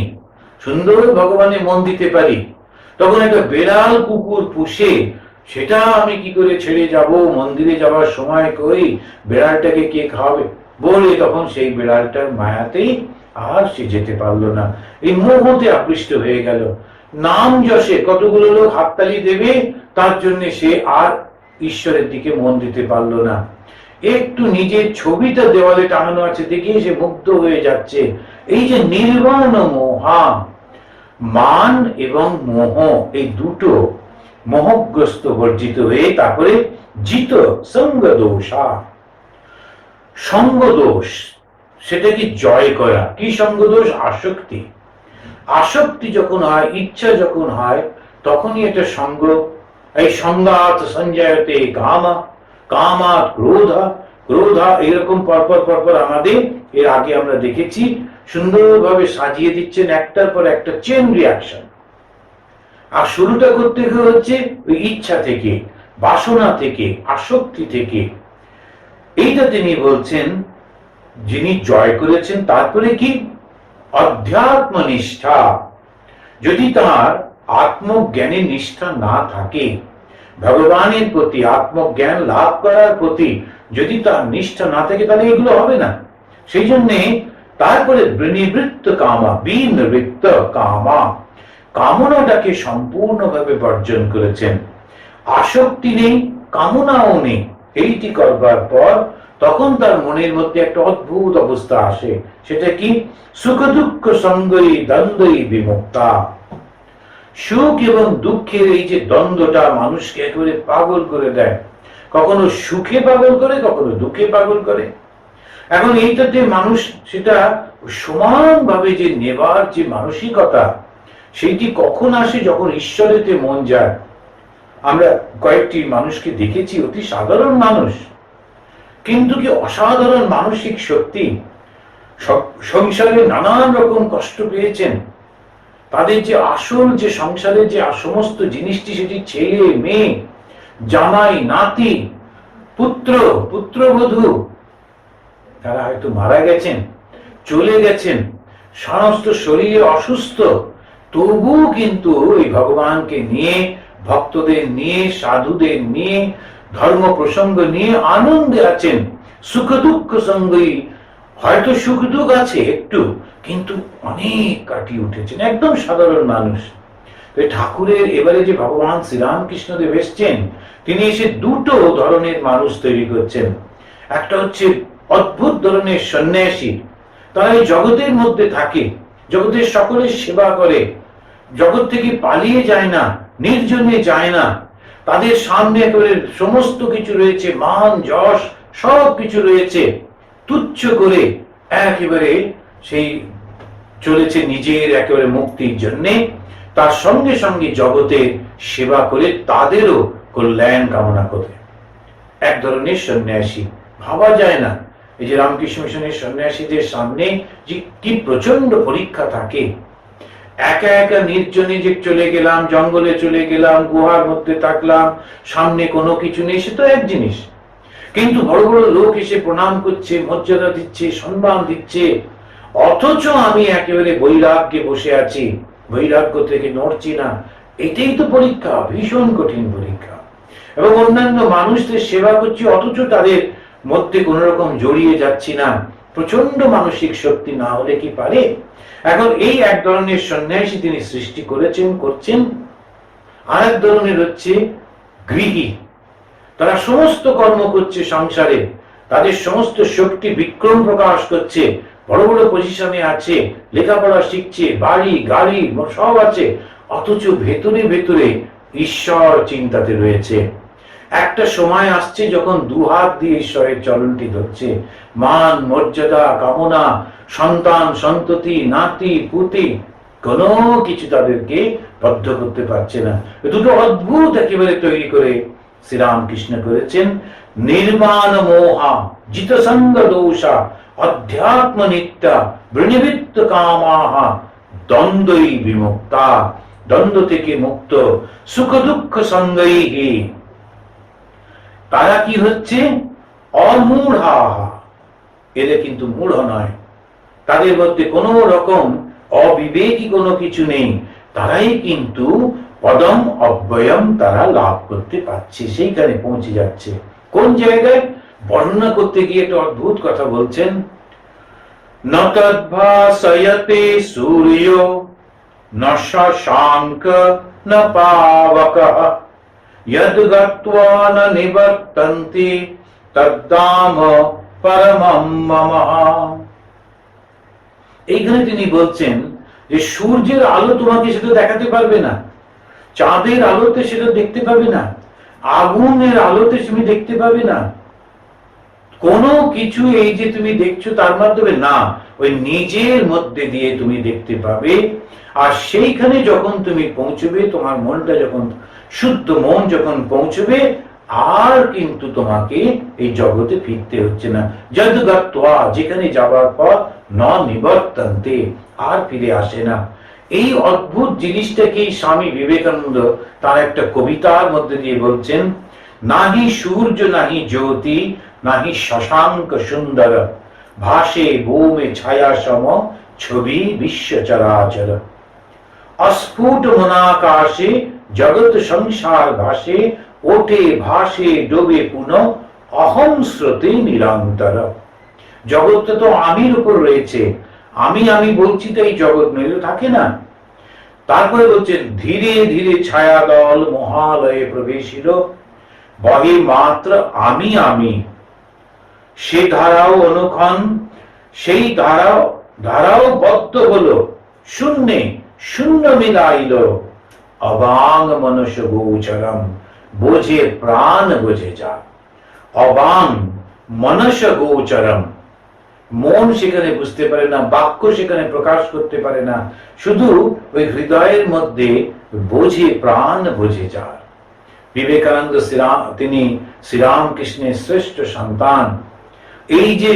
সুন্দর ভগবানের মন দিতে পারি, তখন একটা বেড়াল কুকুর পুষে সেটা আমি কি করে ছেড়ে যাব, মন্দিরে যাওয়ার সময় কই বেড়ালটাকে কে খাওয়াবে বলে, তখন সেই বেড়ালটার মায়াতেই আর সে যেতে পারলো না, এই মোহতে আকৃষ্ট হয়ে গেল। নাম যশে কতগুলো লোক হাততালি দেবে, তার জন্য সে আর ঈশ্বরের দিকে মন দিতে পারলো না। একটু নিজের ছবিটা দেওয়ালে টাঙানো আছে দেখিয়ে সে মুগ্ধ হয়ে যাচ্ছে। এই যে নির্বাণ মোহা, মান এবং মোহ, এই দুটো মোহগ্রস্ত বর্জিত হয়ে তারপরে জিত সঙ্গ দোষা, সঙ্গ দোষ, সেটাকে জয় করা। কি সঙ্গ দোষ? আসক্তি। আসক্তি যখন হয়, ইচ্ছা যখন হয়, তখনই এটা সঙ্গ। এই সঙ্গাত সঞ্জয়তে কামা, কামাত ক্রোধা, ক্রোধা, এইরকম পরপর পরপর আমাদের এর আগে আমরা দেখেছি সুন্দরভাবে সাজিয়ে দিচ্ছেন একটার পর একটা চেন রিয়াকশন। আর শুরুটা করতে হচ্ছে ওই ইচ্ছা থেকে, বাসনা থেকে, আসক্তি থেকে। এইটা তিনি বলছেন যিনি জয় করেছেন। তারপরে কি? অধ্যাত্ম নিষ্ঠা। যদি তার আত্মজ্ঞানের নিষ্ঠা না থাকে, ভগবানের প্রতি আত্মজ্ঞান লাভ করার প্রতি যদি তার নিষ্ঠা না থাকে, তাহলে এগুলো হবে না। সেই জন্যে তারপরে বৃণীবৃত্ত কামা, বিনিবৃত্ত কামা, কামনাটাকে সম্পূর্ণভাবে বর্জন করেছেন। আসক্তি নেই, কামনাও নেই। এইটি করবার পর তখন তার মনের মধ্যে একটা অদ্ভুত অবস্থা আসে। সেটা কি? সুখ দুঃখ সঙ্গই দ্বন্দ্বই বিমুক্তা। সুখ এবং দুঃখের এই যে দ্বন্দ্বটা মানুষকে একেবারে পাগল করে দেয়, কখনো সুখে পাগল করে, কখনো দুঃখে পাগল করে। এখন এইটাতে মানুষ সেটা সমানভাবে যে নেবার যে মানসিকতা, সেইটি কখন আসে? যখন ঈশ্বরেতে মন যায়। আমরা কয়েকটি মানুষকে দেখেছি, অতি সাধারণ মানুষ, কিন্তু কি অসাধারণ মানসিক শক্তি। সংসারে নানান রকম কষ্ট পেয়েছেন, তাদের যে আসল যে সংসারের যে সমস্ত জিনিসটি, সেটি ছেলে মেয়ে, জামাই নাতি, পুত্র পুত্রবধূ, তারা হয়তো মারা গেছেন, চলে গেছেন, সমস্ত শরীরে অসুস্থ, তবু কিন্তু এই ভগবানকে নিয়ে, ভক্তদের নিয়ে, সাধুদের নিয়ে, ধর্ম প্রসঙ্গ নিয়ে আনন্দে আছেন। সুখ দুঃখ সঙ্গই, হয়তো সুখ দুঃখ আছে একটু, কিন্তু অনেক কাটিয়ে উঠেছেন, একদম সাধারণ মানুষ। ঠাকুরের এবারে যে ভগবান শ্রীরামকৃষ্ণদেব এসছেন, তিনি এসে দুটো ধরনের মানুষ তৈরি করছেন। একটা হচ্ছে অদ্ভুত ধরনের সন্ন্যাসী, তারা এই জগতের মধ্যে থাকে, জগতের সকলের সেবা করে, জগৎ থেকে পালিয়ে যায় না, নির্জনে যায় না। তাদের সামনে একেবারে সমস্ত কিছু রয়েছে, মান যশ সব কিছু রয়েছে, তুচ্ছ করে একেবারে সেই চলেছে নিজের একেবারে মুক্তির জন্যে। তার সঙ্গে সঙ্গে জগতের সেবা করে তাদেরও কল্যাণ কামনা করে। এক ধরনের সন্ন্যাসী, ভাবা যায় না এই যে রামকৃষ্ণ মিশনের সন্ন্যাসীদের সামনে যে কি প্রচন্ড পরীক্ষা থাকে। একা একা নির্জনে যে চলে গেলাম, জঙ্গলে চলে গেলাম, গুহার মধ্যে থাকলাম, সামনে কোনো কিছু নেই, সে তো এক জিনিস। কিন্তু বড় বড় লোক এসে প্রণাম করছে, মর্যাদা দিচ্ছে, সম্মান দিচ্ছে, অথচ আমি একেবারে বৈরাগ্যে বসে আছি, বৈরাগ্য থেকে নড়ছি না। এটাই তো পরীক্ষা, ভীষণ কঠিন পরীক্ষা। এবং অন্যান্য মানুষদের সেবা করছি, অথচ তাদের মধ্যে কোন রকম জড়িয়ে যাচ্ছি না। প্রচন্ড মানসিক শক্তি না হলে কি পারে? এখন এই এক ধরনের সন্ন্যাসী তিনি সৃষ্টি করছেন। আর এক ধরনের হচ্ছে গৃহী। তারা সমস্ত কর্ম করছে সংসারে, তাদের সমস্ত শক্তি বিক্রম প্রকাশ করছে, বড় বড় পজিশনে আছে, লেখাপড়া শিখছে, বাড়ি গাড়ি সব আছে, অথচ ভেতরে ভেতরে ঈশ্বর চিন্তাতে রয়েছে। একটা সময় আসছে যখন দুহাত দিয়ে ঈশ্বরের চরণটি ধরছে, মান মর্যাদা কামনা, সন্তান সন্ততি নাতি পুতি কোনো কিছু তাদেরকে বদ্ধ করতে পারছে না। দুটো অদ্ভুত একেবারে তৈরি করে শ্রীরামকৃষ্ণ করেছেন। নির্মাণ মোহা জিত সঙ্গ দোষা অধ্যাত্ম নিত্যা বৃণিবৃত্ত কামাহা দ্বন্দ্বই বিমুক্তা, দ্বন্দ্ব থেকে মুক্ত, সুখ দুঃখ সঙ্গৈহি। তারা কি হচ্ছে? অমূঢ়া। এরা কিন্তু মূঢ় নয়, তাদের মধ্যে কোন রকম অবিবেকী কোনো কিছু নেই। তারাই কিন্তু পদম অব্যয়ম তারা লাভ করতে পারছে, সেইখানে পৌঁছে যাচ্ছে। কোন জায়গায়? বর্ণনা করতে গিয়ে একটা অদ্ভুত কথা বলছেন। ন তদ্ভাসয়তে সূর্য ন শশাঙ্ক ন পাবকঃ यद् गत्वा न निवर्तन्ति तद्धाम परमं मम। এইখানে তিনি বলছেন যে সূর্যের আলো তোমাকে সেটা দেখাতে পারবে না, চাঁদের আলোতে সেটা দেখতে পাবে না, আগুনের আলোতে তুমি দেখতে পাবে না, কোনো কিছু এই যে তুমি দেখছো তার মাধ্যমে না, ওই নিজের মধ্যে দিয়ে তুমি দেখতে পাবে। আর সেইখানে যখন তুমি পৌঁছবে, তোমার মনটা যখন শুদ্ধ মন যখন পৌঁছবে, আর কিন্তু তোমাকে এই জগতে ফিরতে হচ্ছে না। যদ গত্বা, যেখানে যাবার পর ন নিবর্তন্তে, আর ফিরে আসে না। এই অদ্ভুত জিনিসটাকেই স্বামী বিবেকানন্দ তার একটা কবিতার মধ্যে দিয়ে বলছেন। নাহি সূর্য নাহি জ্যোতি নাহি শশাঙ্ক সুন্দর, ভাসে ভূমে ছায়া সম ছবি বিশ্ব চরাচর। অস্ফুট মনাকাশে জগৎ সংসার ভাসে, ওঠে ভাসে ডোবে পুনঃ অহং স্রোতে নিরন্তর। জগৎটা তো আমির উপর রয়েছে, আমি আমি বলছি তো এই জগৎ মেলে থাকে না। তারপরে বলছেন ধীরে ধীরে ছায়া দল মহালয়ে প্রবেশিল, বহে মাত্র আমি আমি, সে ধারাও অনুক্ষণ, সেই ধারাও বদ্ধ হলো, শূন্যে শূন্য মিলাইল, অবাং মনুষ্য গোচরম, বোঝে প্রাণ বোঝে যা। অবাং মনুষ্য গোচরম, মন সেখানে বুঝতে পারে না, বাক্য সেখানে প্রকাশ করতে পারে না, শুধু ওই হৃদয়ের মধ্যে বোঝে প্রাণ বোঝে যা। বিবেকানন্দ তিনি শ্রীরামকৃষ্ণের শ্রেষ্ঠ সন্তান। এই যে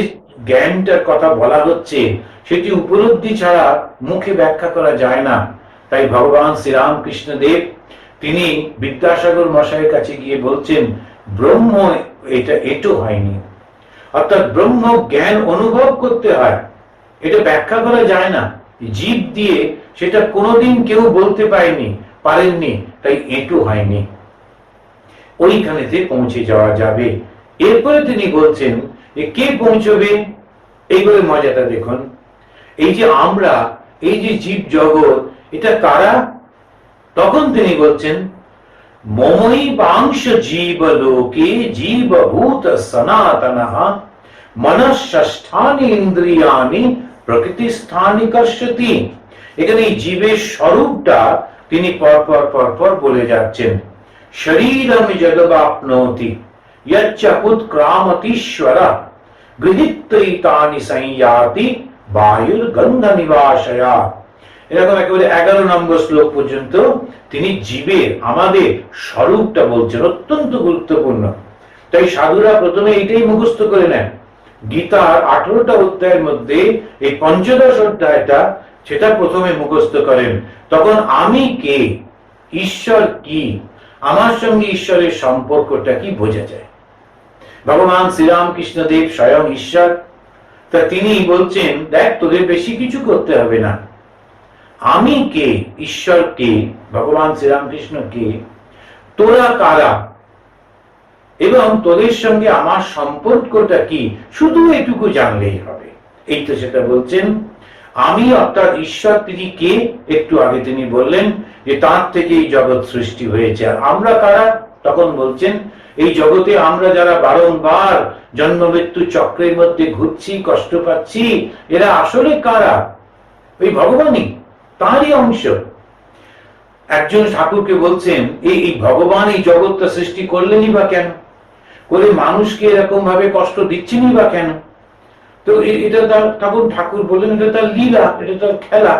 জ্ঞানটার কথা বলা হচ্ছে, সেটি উপলব্ধি ছাড়া মুখে ব্যাখ্যা করা যায় না। তাই ভগবান শ্রীরামকৃষ্ণ দেব তিনি বিদ্যাসাগর মশাইয়ের কাছে গিয়ে বলছেন, ব্রহ্ম এটা এটো হয়নি। অর্থাৎ ব্রহ্ম জ্ঞান অনুভব করতে হয়, এটা ব্যাখ্যা করা যায় না। জীব দিয়ে সেটা কোনোদিন কেউ বলতে পারেননি, তাই এটো হয়নি। ওইখানেতে পৌঁছে যাওয়া যাবে। এরপরে তিনি বলছেন যে কে পৌঁছবে? এইভাবে মজাটা দেখুন। এই যে আমরা, এই যে জীব জগৎ, এটা কারা? তখন তিনি বলছেন মমই বাংশ জীব লোকে জীবভূত সনাতনঃ মনঃষ্ঠানি ইন্দ্রিয়ানি প্রকৃতি স্থানি কর্ষতি। এখানে এই জীবের স্বরূপটা তিনি পরপর বলে যাচ্ছেন। শরীরম যদবাপ্নোতি यच्चपुत्क्रामतीश्वर गृहीत्वैतानि संयाति বায়ুর গন্ধ নিবাসয়া। এরকম একেবারে 11 নম্বর শ্লোক পর্যন্ত তিনি জীবের, আমাদের স্বরূপটা বলছেন, অত্যন্ত গুরুত্বপূর্ণ। তাই সাধুরা প্রথমে এইটাই মুখস্থ করে নেন। গীতার 18টা অধ্যায়ের মধ্যে এই পঞ্চদশ অধ্যায়টা সেটা প্রথমে মুখস্থ করেন। তখন আমি কে, ঈশ্বর কি, আমার সঙ্গে ঈশ্বরের সম্পর্কটা কি বোঝা যায়। ভগবান শ্রীরামকৃষ্ণদেব স্বয়ং ঈশ্বর, তা তিনি বলছেন, দেখ তোদের বেশি কিছু করতে হবে না, আমি কে, ঈশ্বর কে, ভগবান শ্রীরামকৃষ্ণ কে, তোরা কারা এবং তোদের সঙ্গে আমার সম্পর্কটা কি, শুধু এটুকু জানলেই হবে। এই তো সেটা বলছেন। আমি অর্থাৎ ঈশ্বর তিনি কে, একটু আগে তিনি বললেন যে তার থেকে এই জগৎ সৃষ্টি হয়েছে। আর আমরা কারা, তখন বলছেন এই জগতে আমরা যারা বারংবার জন্ম মৃত্যু চক্রের মধ্যে ঘুরছি, কষ্ট পাচ্ছি, এরা আসলে কারা, ওই ভগবানই, তারই অংশ। একজন ঠাকুরকে বলছেন এই ভগবান এই জগৎটা সৃষ্টি করলেনই বা কেন, করে মানুষকে এরকম ভাবে কষ্ট দিচ্ছেনই বা কেন? তো এটা তার ঠাকুর বললেন এটা তার লীলা, এটা তার খেলা।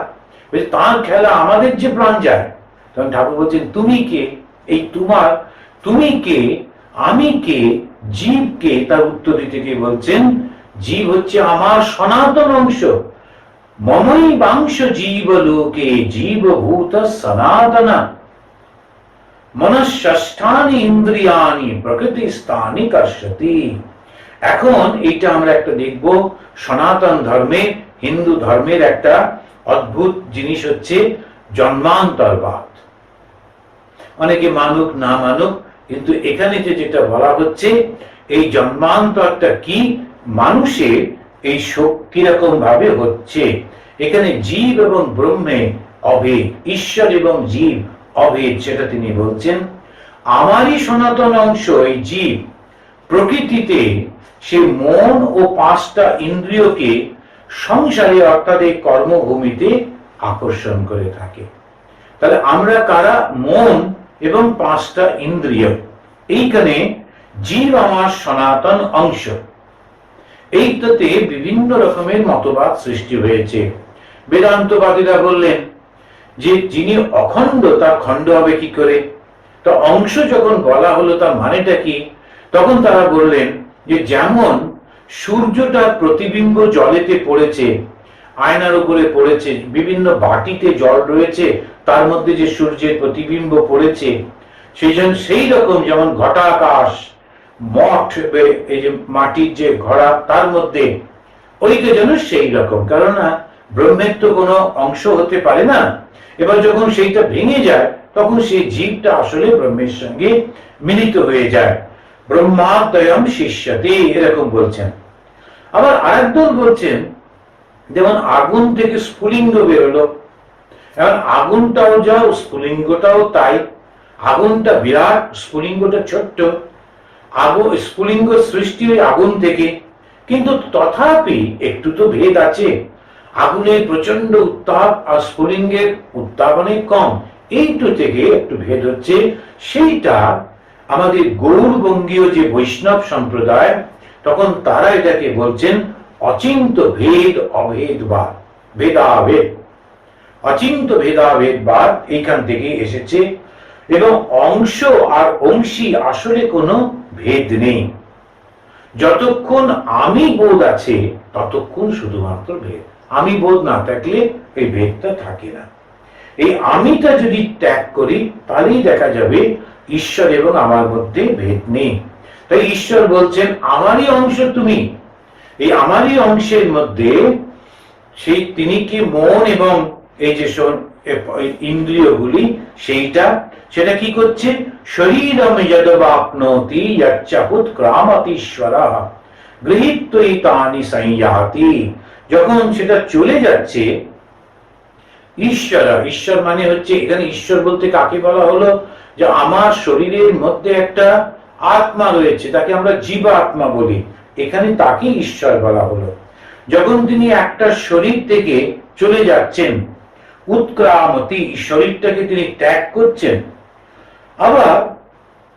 তার খেলা, আমাদের যে প্রাণ যায়। তখন ঠাকুর বলছেন তুমি কে, এই তোমার, তুমি কে, আমি কে, জীব কে? তার উত্তর দিতে গিয়ে বলছেন জীব হচ্ছে আমার সনাতন অংশ। মমই বাংশ জীব লোকে জীবভূত সনাতনা মনঃষ্ঠানি ইন্দ্রিয়ানি প্রকৃতি স্থানি কর্ষতি। এখন এইটা আমরা একটা দেখব, সনাতন ধর্মে, হিন্দু ধর্মের একটা অদ্ভুত জিনিস হচ্ছে জন্মান্তরবাদ। অনেকে মানুক না মানুক, কিন্তু এখানে যেটা বলা হচ্ছে এই জন্মান্তরটা কি, মানুষের এই কিরকম ভাবে হচ্ছে। এখানে জীব এবং ব্রহ্মে অভেদ, ঈশ্বর এবং জীব অভেদ, সেটা তিনি বলছেন। আমারই সনাতন অংশ এই জীব প্রকৃতিতে সে মন ও 5টা ইন্দ্রিয়কে সংসারে অর্থাৎ এই কর্মভূমিতে আকর্ষণ করে থাকে। তাহলে আমরা কারা? মন এবং 5টা ইন্দ্রিয়। এইখানে জীব আমার সনাতন অংশ। এইটাতে বিভিন্ন রকমের মতবাদ সৃষ্টি হয়েছে। বেদান্তবাদীরা বললেন যে যিনি অখণ্ড তার খণ্ড হবে কি করে? তো অংশ যখন বলা হলো তার মানেটা কি? তখন তারা বললেন যে যেমন সূর্যটার প্রতিবিম্ব জলেতে পড়েছে, আয়নার উপরে পড়েছে, বিভিন্ন বাটিতে জল রয়েছে, তার মধ্যে যে সূর্যের প্রতিবিম্ব পড়েছে, সেই রকম যেমন ঘটাকাশ, মঠ, এই যে মাটির যে ঘড়া, তার মধ্যে ওইটা যেন সেই রকম। কেননা ব্রহ্মের তো কোনো অংশ হতে পারে না। এবার যখন সেইটা ভেঙে যায় তখন সেই জীবটা আসলে ব্রহ্মের সঙ্গে মিলিত হয়ে যায়। ব্রহ্মাদ্বয়ম শিষ্যতে, এরকম বলছেন। আবার আরেকদল বলছেন যেমন আগুন থেকে স্ফুলিঙ্গ বেরোলো, এখন আগুনটাও যাও স্ফুলিঙ্গটাও তাই। আগুনটা বিরাট, স্ফুলিঙ্গটা ছোট্ট। স্ফুলিঙ্গ সৃষ্টি ওই আগুন থেকে, কিন্তু তথাপি একটু তো ভেদ আছে। আগুনের প্রচন্ড উত্তাপ আর স্ফুলিঙ্গের উত্তাপ অনেক কম, এইটু থেকে একটু ভেদ হচ্ছে। সেইটা আমাদের গৌরবঙ্গীয় যে বৈষ্ণব সম্প্রদায়, তখন তারা এটাকে বলছেন অচিন্ত ভেদ অভেদবাদ, ভেদাভেদ, অচিন্ত ভেদাভেদবাদ এইখান থেকে এসেছে। এবং অংশ আর অংশী আসলে কোনো ভেদ নেই। যতক্ষণ আমি বোধ আছে ততক্ষণ শুধুমাত্র ভেদ। আমি বোধ না থাকলে এই ভেদটা থাকে না। এই আমিটা যদি ত্যাগ করি তাহলেই দেখা যাবে ঈশ্বর এবং আমার মধ্যে ভেদ নেই। তাই ঈশ্বর বলছেন আমারই অংশ তুমি। এই আমারই অংশের মধ্যে সেই তিনি কি মন এবং এই যে ইন্দ্রিয়গুলি, সেটা কি করছে? শরীরম যদবাপ্নোতি যচ্চাহুত ক্রামতীশ্বরঃ গৃহীত্বৈ তানি সংয়াতি। যখন সেটা চলে যাচ্ছে, ঈশ্বর মানে হচ্ছে, এখানে ঈশ্বর বলতে কাকে বলা হলো? যে আমার শরীরের মধ্যে একটা আত্মা রয়েছে, তাকে আমরা জীবাত্মা বলি, এখানে তাকে ঈশ্বর বলা হলো। যখন তিনি একটা শরীর থেকে চলে যাচ্ছেন, উৎক্রামতি, শরীরটাকে তিনি ত্যাগ করছেন। আবার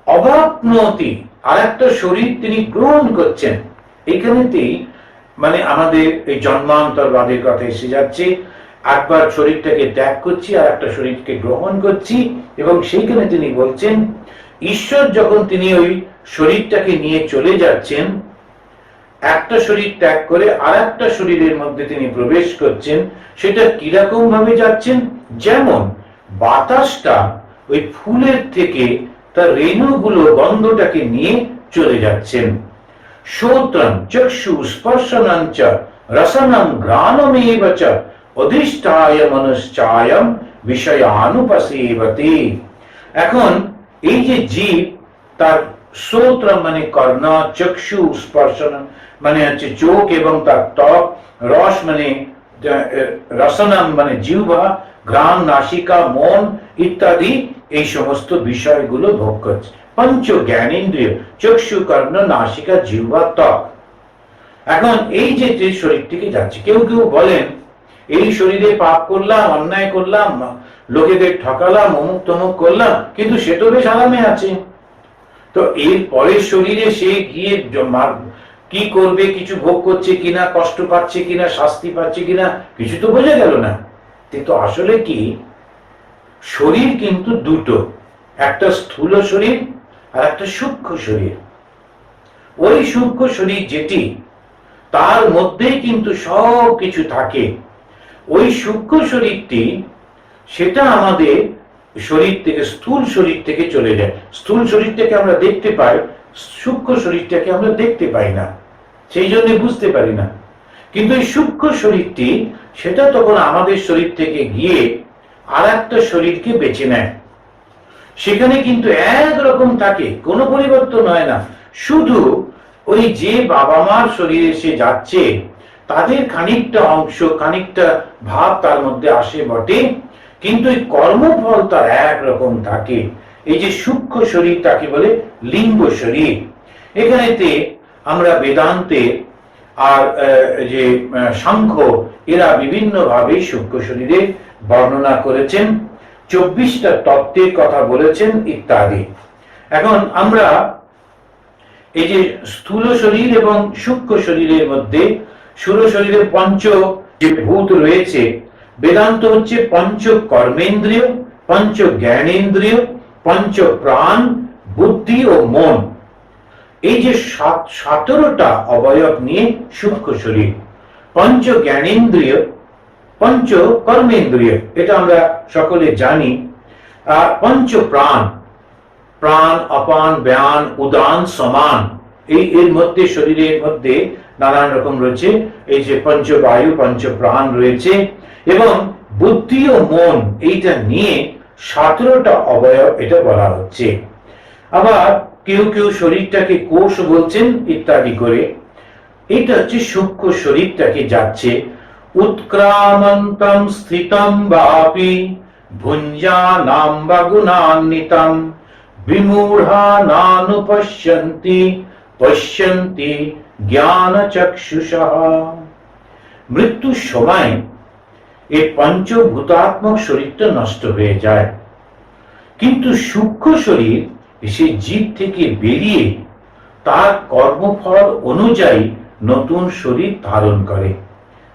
অবাপ্নতি, আর একটা শরীর তিনি গ্রহণ করছেন। এখানেতেই মানে আমাদের এই জন্মান্তরবাদের কথা এসে যাচ্ছে। একবার শরীরটাকে ত্যাগ করছি আর একটা শরীরকে গ্রহণ করছি। এবং সেইখানে তিনি বলছেন ঈশ্বর যখন তিনি ওই শরীরটাকে নিয়ে চলে যাচ্ছেন, একটা শরীর ত্যাগ করে আর একটা শরীরের মধ্যে তিনি প্রবেশ করছেন, সেটা কিরকম ভাবে যাচ্ছেন? যেমন বাতাসটা ওই ফুলের থেকে তার রেণুগুলো গন্ধটাকে নিয়ে চলে যাচ্ছেন। শ্রোত্রম চক্ষু স্পর্শনং চ রসনং ঘ্রাণমেব চ অধিষ্ঠায় মনশ্চায়ম বিষয়ানুপসেবতে। এখন এই যে জীব, তার শ্রোত্রম মানে কর্ণ, চক্ষু স্পর্শনম মানে হচ্ছে চোখ এবং তার ত্বক, রস মানে রসনম মানে জিহ্বা, ঘ্রাণ নাসিকা, মন ইত্যাদি এই সমস্ত বিষয়গুলো ভোগ করছে। পঞ্চ জ্ঞানেন্দ্রিয় চক্ষু কর্ণ নাসিকা জিহ্বা ত্বক। এখন এই যে শরীরটিকে যাচ্ছে, কেউ কেউ বলেন এই শরীরে পাপ করলাম, অন্যায় করলাম, লোকেদের ঠকালাম, অমুক তমুক করলাম, কিন্তু সে তো বেশ আরামে আছে। তো এর পরের শরীরে সে গিয়ে কি করবে, কিছু ভোগ করছে কিনা, কষ্ট পাচ্ছে কিনা, শাস্তি পাচ্ছে কিনা, কিছু তো বোঝা গেল না। কিন্তু আসলে কি, শরীর কিন্তু দুটো, একটা স্থূল শরীর আর একটা সূক্ষ্ম শরীর। ওই সূক্ষ্ম শরীর যেটি, তার মধ্যেই কিন্তু সব কিছু থাকে। ওই সূক্ষ্ম শরীরটি, সেটা আমাদের শরীর থেকে, স্থূল শরীর থেকে চলে যায়। স্থূল শরীরটাকে আমরা দেখতে পাই, সূক্ষ্ম শরীরটাকে আমরা দেখতে পাই না, সেই জন্য বুঝতে পারি না। কিন্তু এই সূক্ষ্ম শরীরটি, সেটা তখন আমাদের শরীর থেকে গিয়ে আর একটা শরীরকে বেছে নেয়। সেখানে কিন্তু একরকম থাকে, কোনো পরিবর্তন হয় না। শুধু ওই যে বাবা মার শরীরে সে যাচ্ছে, তাদের খানিকটা অংশ, খানিকটা ভাব তার মধ্যে আসে বটে, কিন্তু এই কর্মফল তার একরকম থাকে। এই যে সূক্ষ্ম শরীর, তাকে বলে লিঙ্গ শরীর। এখানেতে আমরা বেদান্তে আর যে সাংখ্য, এরা বিভিন্ন ভাবে সূক্ষ্ম শরীরের বর্ণনা করেছেন, 24টা তত্ত্বের কথা বলেছেন ইত্যাদি। এখন আমরা এই যে স্থূল শরীর এবং সূক্ষ্ম শরীরের মধ্যে, স্থূল শরীরে পঞ্চ যে ভূত রয়েছে, বেদান্ত হচ্ছে পঞ্চ কর্মেন্দ্রিয়, পঞ্চ জ্ঞানেন্দ্রিয়, পঞ্চ প্রাণ, বুদ্ধি ও মন। এই যে 17টা অবয়ব নিয়ে সূক্ষ্ম শরীর। পঞ্চ জ্ঞানেন্দ্রিয়, পঞ্চ কর্মেন্দ্রিয়, এটা আমরা সকলে জানি। আর পঞ্চ প্রাণ, প্রাণ অপান ব্যান উদান সমান, এই এর মধ্যে, শরীরের মধ্যে নানান রকম রয়েছে। এই যে পঞ্চ বায়ু, পঞ্চ প্রাণ রয়েছে, এবং বুদ্ধি ও মন, এইটা নিয়ে 17টা অবয়ব এটা বলা হচ্ছে। আবার কেউ কেউ শরীরটাকে কোষ বলছেন ইত্যাদি করে। এটা হচ্ছে সূক্ষ্ম শরীরটাকে যাচ্ছে। উৎক্রামন্তম স্থিতম বাপি ভুঞ্জানাম বা গুণান্বিতম বিমূঢ়া নানুপশ্যন্তি পশ্যন্তি জ্ঞান চক্ষুষঃ। মৃত্যুর সময় এই পঞ্চভূতাত্মক শরীরটা নষ্ট হয়ে যায়, কিন্তু সূক্ষ্ম শরীর সে জীব থেকে বেরিয়ে তার কর্মফল অনুযায়ী নতুন শরীর ধারণ করে।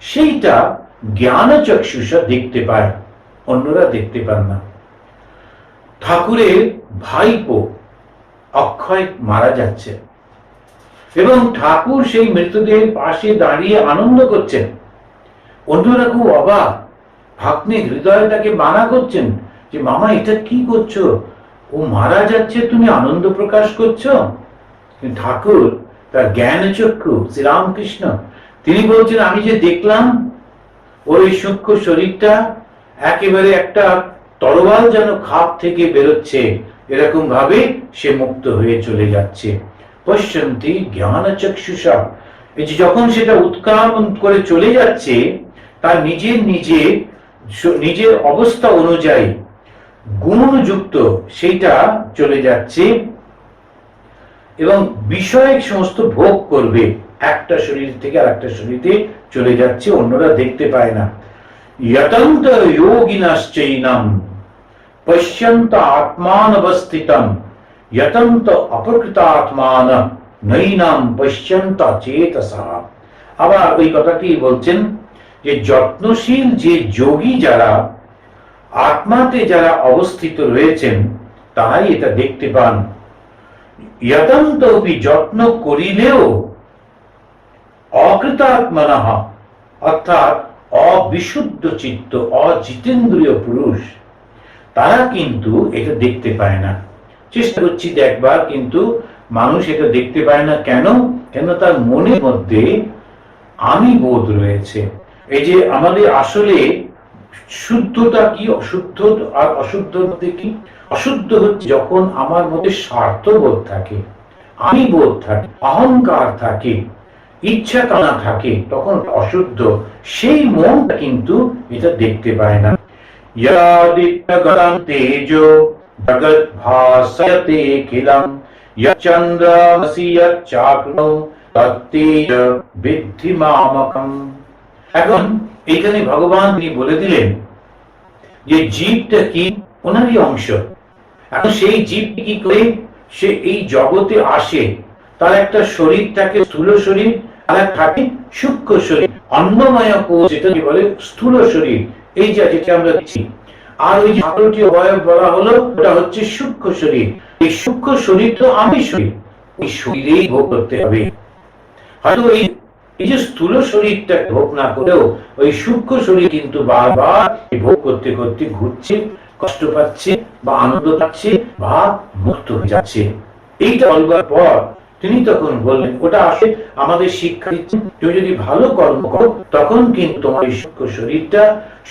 সেইটা জ্ঞান চক্ষুষা দেখতে পায়, অন্যরা দেখতে পান না। ঠাকুরের ভাইপো অক্ষয় মারা যাচ্ছে, এবং ঠাকুর সেই মৃতদেহের পাশে দাঁড়িয়ে আনন্দ করছেন। অন্যরা খুব অবাক, ভাগ্নে হৃদয়টাকে মানা করছেন যে মামা এটা কি করছো, ও মারা যাচ্ছে, তুমি আনন্দ প্রকাশ করছো। ঠাকুর তার জ্ঞান চক্ষু, শ্রীরামকৃষ্ণ, তিনি বলছেন আমি যে দেখলাম ওই সূক্ষ্ম শরীরটা একেবারে একটা তরোয়াল যেন খাপ থেকে বেরোচ্ছে, এরকম ভাবে সে মুক্ত হয়ে চলে যাচ্ছে। পশ্যন্তি জ্ঞান চক্ষুষা। এই যে যখন সেটা উৎক্রামণ করে চলে যাচ্ছে, তার নিজের অবস্থা অনুযায়ী গুণযুক্ত সেইটা চলে যাচ্ছে, এবং বিষয়িক সমস্ত ভোগ করবে, একটা শরীর থেকে আর একটা শরীরে চলে যাচ্ছে, অন্যরা দেখতে পায় না। যতন্ত যোগিনাশ্চৈনম পশ্যন্ত আত্মানবস্থিতম যতন্ত অপ্রকৃতাত্মান নৈনাম পশ্যন্ত চেতসা। আবার ওই কথাটি বলছেন যে যত্নশীল যে যোগী যারা, আত্মাতে যারা অবস্থিত রয়েছেন, তারাই এটা দেখতে পান। যতন্তপি যত্ন করিলেও অকৃতাত্মনঃ অর্থাৎ অবিশুদ্ধ চিত্ত অজিতেন্দ্রিয় পুরুষ তারা কিন্তু এটা দেখতে পায় না। চেষ্টা করছি দেখবার, কিন্তু মানুষ এটা দেখতে পায় না। কেন? কেন তার মনের মধ্যে আমি বোধ রয়েছে। এই যে আমাদের আসলে শুদ্ধতা কি, অশুদ্ধ আর অশুদ্ধ মধ্যে কি? অশুদ্ধ হচ্ছে যখন আমার মধ্যে স্বার্থবোধ থাকে, আমি বোধ থাকে, অহংকার থাকে, ইচ্ছা কামনা থাকে, তখন অশুদ্ধ। সেই মনটা কিন্তু এটা দেখতে পায় না। ইয়াদিত্যগতং তেজো জগৎ ভাসয়তে কিলং যচন্দ্রমসি যচ্চাগ্নৌ তত্তেজ বিদ্ধি মামকম। এখন এইখানে ভগবান তিনি বলে দিলেন যে জীবটা কি? ওনারই অংশ। এখন সেই জীবটি কি করে সে এই জগতে আসে? তার একটা শরীর থাকে, স্থূল শরীর, আর থাকে সূক্ষ্ম শরীর, অন্নময় কোষ, যেটা বলে স্থূল শরীর, এই যেটা আমরা দেখছি। আর ওই 18টি অবয়ব বলা হলো, ওটা হচ্ছে সূক্ষ্ম শরীর। এই সূক্ষ্ম শরীর তো আমি শরীর, ওই শরীরেই ভোগ করতে হবে। হয়তো এই যে স্থূল শরীরটা ভোগ না করেও ওই সূক্ষ্ম শরীর কিন্তু বারবার ভোগ করতে করতে ঘুরছে, কষ্ট পাচ্ছে বা আনন্দ পাচ্ছে বা মুক্ত হয়ে যাচ্ছে। এইটা বলবার পর তিনি তখন বললেন, ওটা আসে আমাদের শিক্ষা দিচ্ছেন, তুমি যদি ভালো কর্ম করো তখন কিন্তু তোমার এই সূক্ষ্ম শরীরটা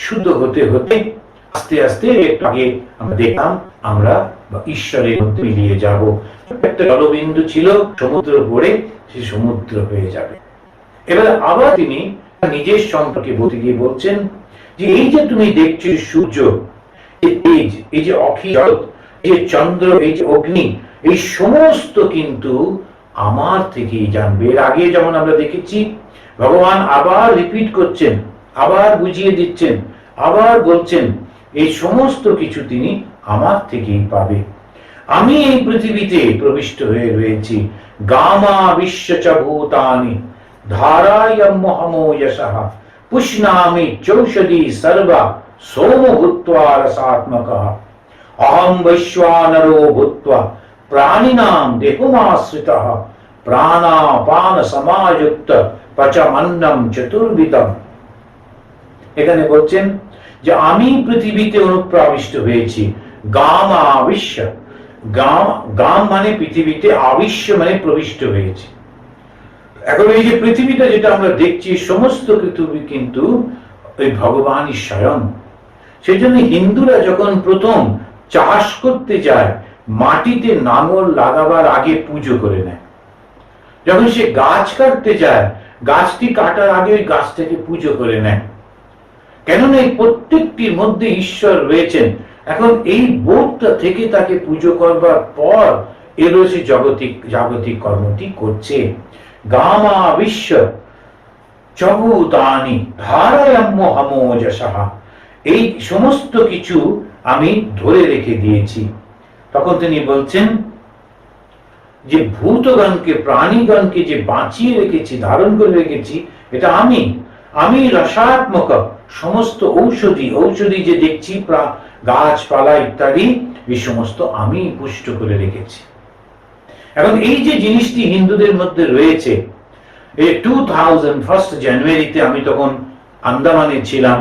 শুদ্ধ হতে হতে আস্তে আস্তে একটু আগে আমরা দেখলাম আমরা ঈশ্বরের মধ্যে মিলিয়ে যাব। একটা জলবিন্দু ছিল সমুদ্র পড়ে, সে সমুদ্র হয়ে যাবে। এবার আবার তিনি নিজের সম্পর্কে বলতে গিয়ে বলছেন যে এই যে তুমি দেখছো সূর্য, এই তেজ, এই যে অখিল জগৎ, এই যে চন্দ্র, এই যে অগ্নি, এই সমস্ত কিন্তু আমার থেকেই জানবে। এর আগে যেমন আমরা দেখেছি ভগবান আবার রিপিট করছেন, আবার বুঝিয়ে দিচ্ছেন, আবার বলছেন এই সমস্ত কিছু তিনি আমার থেকেই পাবে। আমি এই পৃথিবীতে প্রবিষ্ট হয়ে রয়েছি। গামা বিশ্বচ ভূতানি ধারায়ম্মহমো যশঃ পুষ্ণামি চৌষধি সর্বা সোম ভূত্বা রসাত্মকঃ অহম বৈশ্বানরো ভূত্বা প্রাণিনাম দেহমাশ্রিতঃ প্রাণাপান সমাযুক্ত পচমন্নম চতুর্বিধম। এখানে বলছেন যে আমি পৃথিবীতে অনুপ্রাবিষ্ট হয়েছি। গামা আবিশ্য, গাম মানে পৃথিবীতে, আবিশ্য মানে প্রবিষ্ট হয়েছে। এখন এই যে পৃথিবীটা যেটা আমরা দেখছি, সমস্ত পৃথিবী কিন্তু ওই ভগবানই স্বয়ং। সেই জন্য হিন্দুরা যখন প্রথম চাষ করতে যায়, মাটিতে নাঙল লাগাবার আগে পুজো করে নেয়। যখন সে গাছ কাটতে যায়, গাছটি কাটার আগে ওই গাছটাকে পুজো করে নেয়। কেননা এই প্রত্যেকটির মধ্যে ঈশ্বর রয়েছেন। এখন এই বোধটা থেকে তাকে পুজো করবার পর এলো সে জাগতিক কর্মটি করছে। গামা বিশ্ব চভূতানি ধারায়ম্মহমো যশঃ, এই সমস্ত কিছু আমি ধরে রেখে দিয়েছি। তখন তিনি বলছেন যে ভূতগণকে, প্রাণীগণকে যে বাঁচিয়ে রেখেছি, ধারণ করে রেখেছি, এটা আমি রসাত্মক। সমস্ত ঔষধি যে দেখছি, গাছপালা ইত্যাদি, এই সমস্ত আমি পুষ্ট করে রেখেছি। এখন এই যে জিনিসটি হিন্দুদের মধ্যে রয়েছে, এই 1 জানুয়ারিতে আমি তখন আন্দামানে ছিলাম।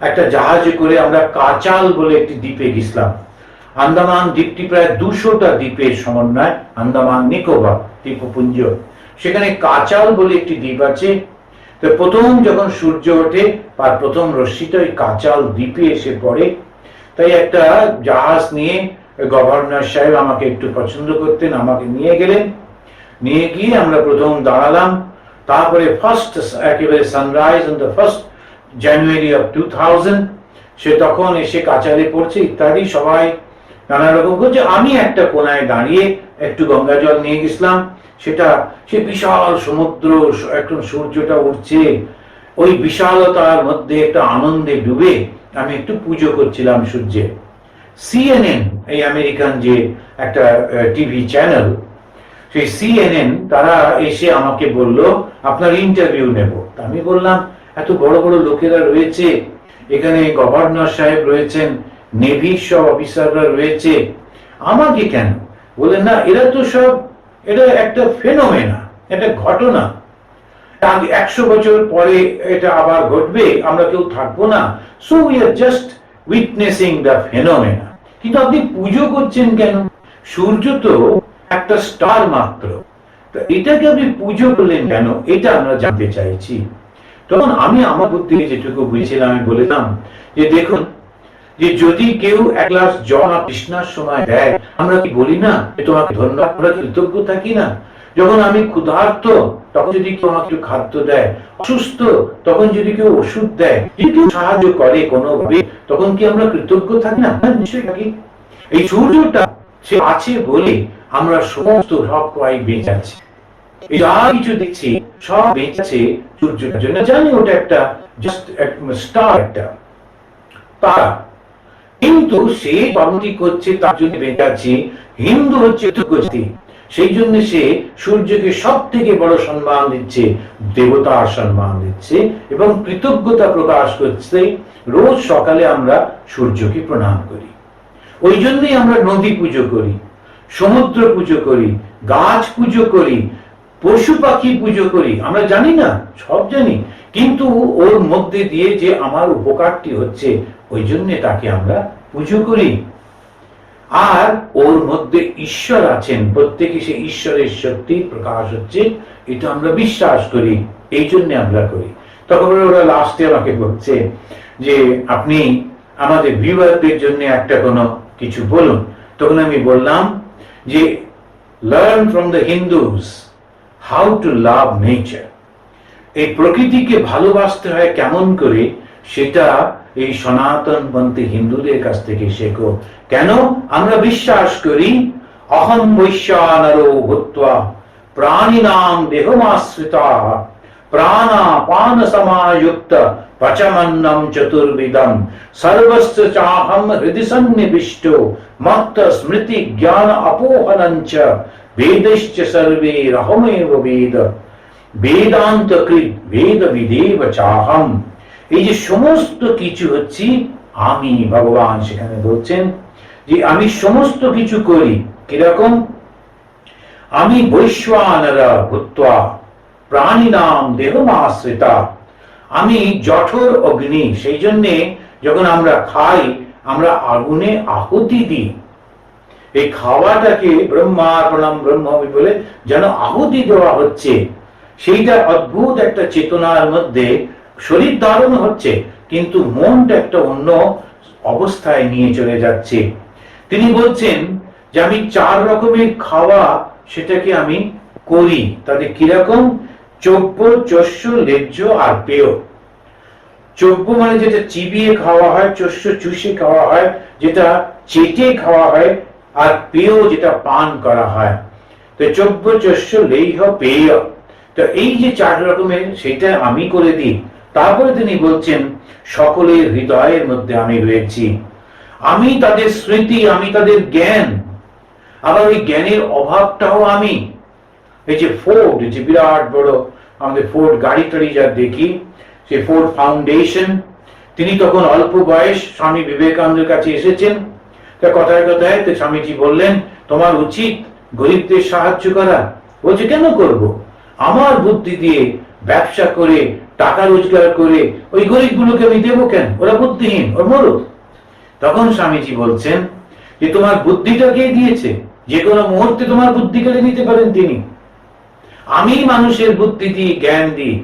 একটা জাহাজে করে আমরা কাচাল বলে একটি দ্বীপে গেছিলাম। আন্দামান দ্বীপটি প্রায় 200টা দ্বীপের সমন্বয়, আন্দামান নিকোবর দ্বীপপুঞ্জ। সেখানে কাচাল বলে একটি দ্বীপ আছে। তো প্রথম যখন সূর্য ওঠে তার প্রথম রশ্মিটা ওই কাচাল দ্বীপে এসে পড়ে। তাই একটা জাহাজ নিয়ে গভর্নর সাহেব আমাকে একটু পছন্দ করতেন, আমাকে নিয়ে গেলেন। নিয়ে গিয়ে আমরা প্রথম দাঁড়ালাম। তারপরে একেবারে sunrise on the 1 January of 2000 সে তখন এসে কাচালে পড়ছে ইত্যাদি, সবাই নানা রকম করছে। আমি একটা কোনায় দাঁড়িয়ে একটু গঙ্গা জল নিয়ে গেছিলাম। সে বিশাল সমুদ্র, একদম সূর্যটা উঠছে, ওই বিশালতার মধ্যে একটা আনন্দে ডুবে আমি একটু পুজো করছিলাম সূর্যে। CNN, এই আমেরিকান যে একটা টিভি চ্যানেল, সেই CNN তারা এসে আমাকে বলল আপনার ইন্টারভিউ নেব। আমি বললাম এত বড় বড় লোকেরা রয়েছে এখানে, গভর্নর সাহেব রয়েছেন, নেভির সব অফিসাররা রয়েছে, আমাকে কেন? বলে না, এরা তো সব, এটা একটা ফেনোমেনা, একটা ঘটনা, 100 বছর পরে এটা আবার ঘটবে, আমরা কেউ থাকবো না, so we are just witnessing the phenomena. কিন্তু আপনি পুজো করছেন কেন? সূর্য তো একটা স্টার মাত্র, এটাকে আপনি পুজো করলেন কেন? এটা আমরা জানতে চাইছি। তখন আমি আমার বুদ্ধি যেটুকু বুঝেছিলাম আমি বললাম যে দেখুন, যে যদি কেউ এক গ্লাস জল তৃষ্ণার সময় দেয়, আমরা কি বলি না তোমাকে ধন্যবাদ, আমরা কৃতজ্ঞ থাকি না? যখন আমি ক্ষুধার্ত তখন যদি কেউ আমাকে খাদ্য দেয়, অসুস্থ তখন যদি কেউ ওষুধ দেয়, যদি কেউ সাহায্য করে কোনোভাবে, তখন কি আমরা কৃতজ্ঞ থাকি না? নিশ্চয়ই থাকি। এই সূর্যটা সে আছে বলে আমরা সমস্ত সব কয়েক বেঁচে আছি, যা কিছু দেখছি সব বেঁচে আছে সূর্যটার জন্য। জানি ওটা একটা জাস্ট স্টার, একটা তারা, কিন্তু সে কর্মটি করছে তার জন্য বেঁচে আছে। হিন্দু হচ্ছে কৃতজ্ঞ, সেই জন্য সে সূর্যকে সব থেকে বড় সম্মান দিচ্ছে, দেবতার সম্মান দিচ্ছে এবং কৃতজ্ঞতা প্রকাশ করছে। রোজ সকালে আমরা সূর্যকে প্রণাম করি, ওই জন্যই আমরা নদী পুজো করি, সমুদ্র পুজো করি, গাছ পুজো করি, পশু পাখি পুজো করি। আমরা জানি না, সব জানি, কিন্তু ওর মধ্যে দিয়ে যে আমার উপকারটি হচ্ছে, ওই জন্য তাকে আমরা পুজো করি। আর ওর মধ্যে ঈশ্বর আছেন, প্রত্যেকে সে ঈশ্বরের শক্তি প্রকাশ হচ্ছে, এটা আমরা বিশ্বাস করি, এই জন্য আমরা করি। তখন ওরা লাস্টে আমাকে বলছে যে আপনি আমাদের ভিউয়ারদের জন্য একটা কোনো কিছু বলুন। তখন আমি বললাম যে learn from the Hindus how to love nature. এই প্রকৃতিকে ভালোবাসতে হয় কেমন করে, সেটা এই সনাতনপন্থী হিন্দুদের কাছ থেকে শেখো। কেন? আমরা বিশ্বাস করি অহম বৈশ্বানরো ভূত্বা প্রাণিনাম দেহমাশ্রিতাঃ প্রাণাপান সমাযুক্ত পচমন্নম চতুর্বিধম সর্বস্য চাহম হৃদি সন্নিবিষ্ট মত্ত স্মৃতি জ্ঞান অপোহনঞ্চ বেদশ্চ সর্বে রহমেব বেদ বেদান্ত কৃত বেদ বিদেব চাহম। এই যে সমস্ত কিছু হচ্ছে আমি, ভগবান সেখানে বলছেন যে আমি সমস্ত কিছু করি কিরকম? আমি বৈশ্বানর ভূত্বা প্রাণিনাম দেহমাশ্রিতা, আমি জঠর অগ্নি, সেই জন্যে যখন আমরা খাই আমরা আগুনে আহুতি দিই। এই খাওয়াটাকে ব্রহ্মার্পণম ব্রহ্মমি বলে যেন আহুতি দেওয়া হচ্ছে, সেইটা অদ্ভুত একটা চেতনার মধ্যে শরীর ধারণ হচ্ছে, কিন্তু মনটা একটা অন্য অবস্থায় নিয়ে চলে যাচ্ছে। তিনি বলছেন যে আমি 4 রকমের খাওয়া সেটাকে আমি করি। তাদের কিরকম? চব্য, চস্য, লেহ্য আর পেয়। চব্য মানে যেটা চিবিয়ে খাওয়া হয়, চস্য চুষে খাওয়া হয়, যেটা চেটে খাওয়া হয়, আর পেয় যেটা পান করা হয়। তো চব্য, চস্য, লেহ্য, পেয়, তো এই যে 4 রকমের সেটা আমি করে দিই। তারপরে তিনি বলছেন সকলের হৃদয়ের মধ্যে আমি রয়েছি, আমি তাদের স্মৃতি, আমি তাদের জ্ঞান, আবার ওই জ্ঞানের অভাবটাও আমি। এই যে ফোর্ড, যে বিরাট বড় আমাদের ফোর্ড গাড়ি টাড়ি যা দেখি, সে ফোর্ড ফাউন্ডেশন, তিনি তখন অল্প বয়স স্বামী বিবেকানন্দের কাছে এসেছেন। তা কথায় কথায় তো স্বামীজি বললেন তোমার উচিত গরিবদের সাহায্য করা। বলছে কেন করব? আমার বুদ্ধি দিয়ে ব্যবসা করে টাকা রোজগার করে ওই গরিবগুলোকে আমি দেবো কেন? ওরা বুদ্ধিহীন, ওর মরুক। তখন স্বামীজি বলছেন যে তোমার বুদ্ধিটা কে দিয়েছে? যে কোনো মুহূর্তে তোমার বুদ্ধি কেড়ে নিতে পারেন তিনি। আমি মানুষের বুদ্ধি দিয়ে জ্ঞান দিই,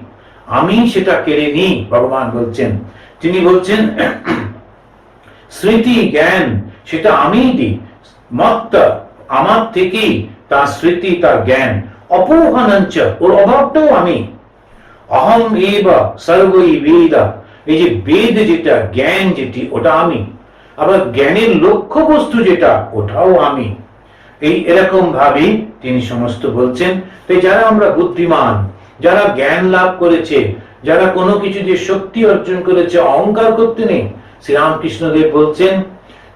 আমি সেটা কেড়ে নিই, ভগবান বলছেন। তিনি বলছেন স্মৃতি জ্ঞান সেটা আমিই দিই, মত্ত আমার থেকেই তার স্মৃতি তার জ্ঞান, অপোহনঞ্চ ওর অভাবটাও আমি, অহম এব সর্বই বেদ, এই যে বেদ যেটা জ্ঞান যেটি ওটা আমি, আবার জ্ঞানের লক্ষ্য বস্তু যেটা ওটাও আমি। এই এরকম ভাবে তিনি সমস্ত বলছেন। তাই যারা আমরা বুদ্ধিমান, যারা জ্ঞান লাভ করেছে, যারা কোনো কিছু যে শক্তি অর্জন করেছে, অহংকার করতে নেই। শ্রীরামকৃষ্ণদেব বলছেন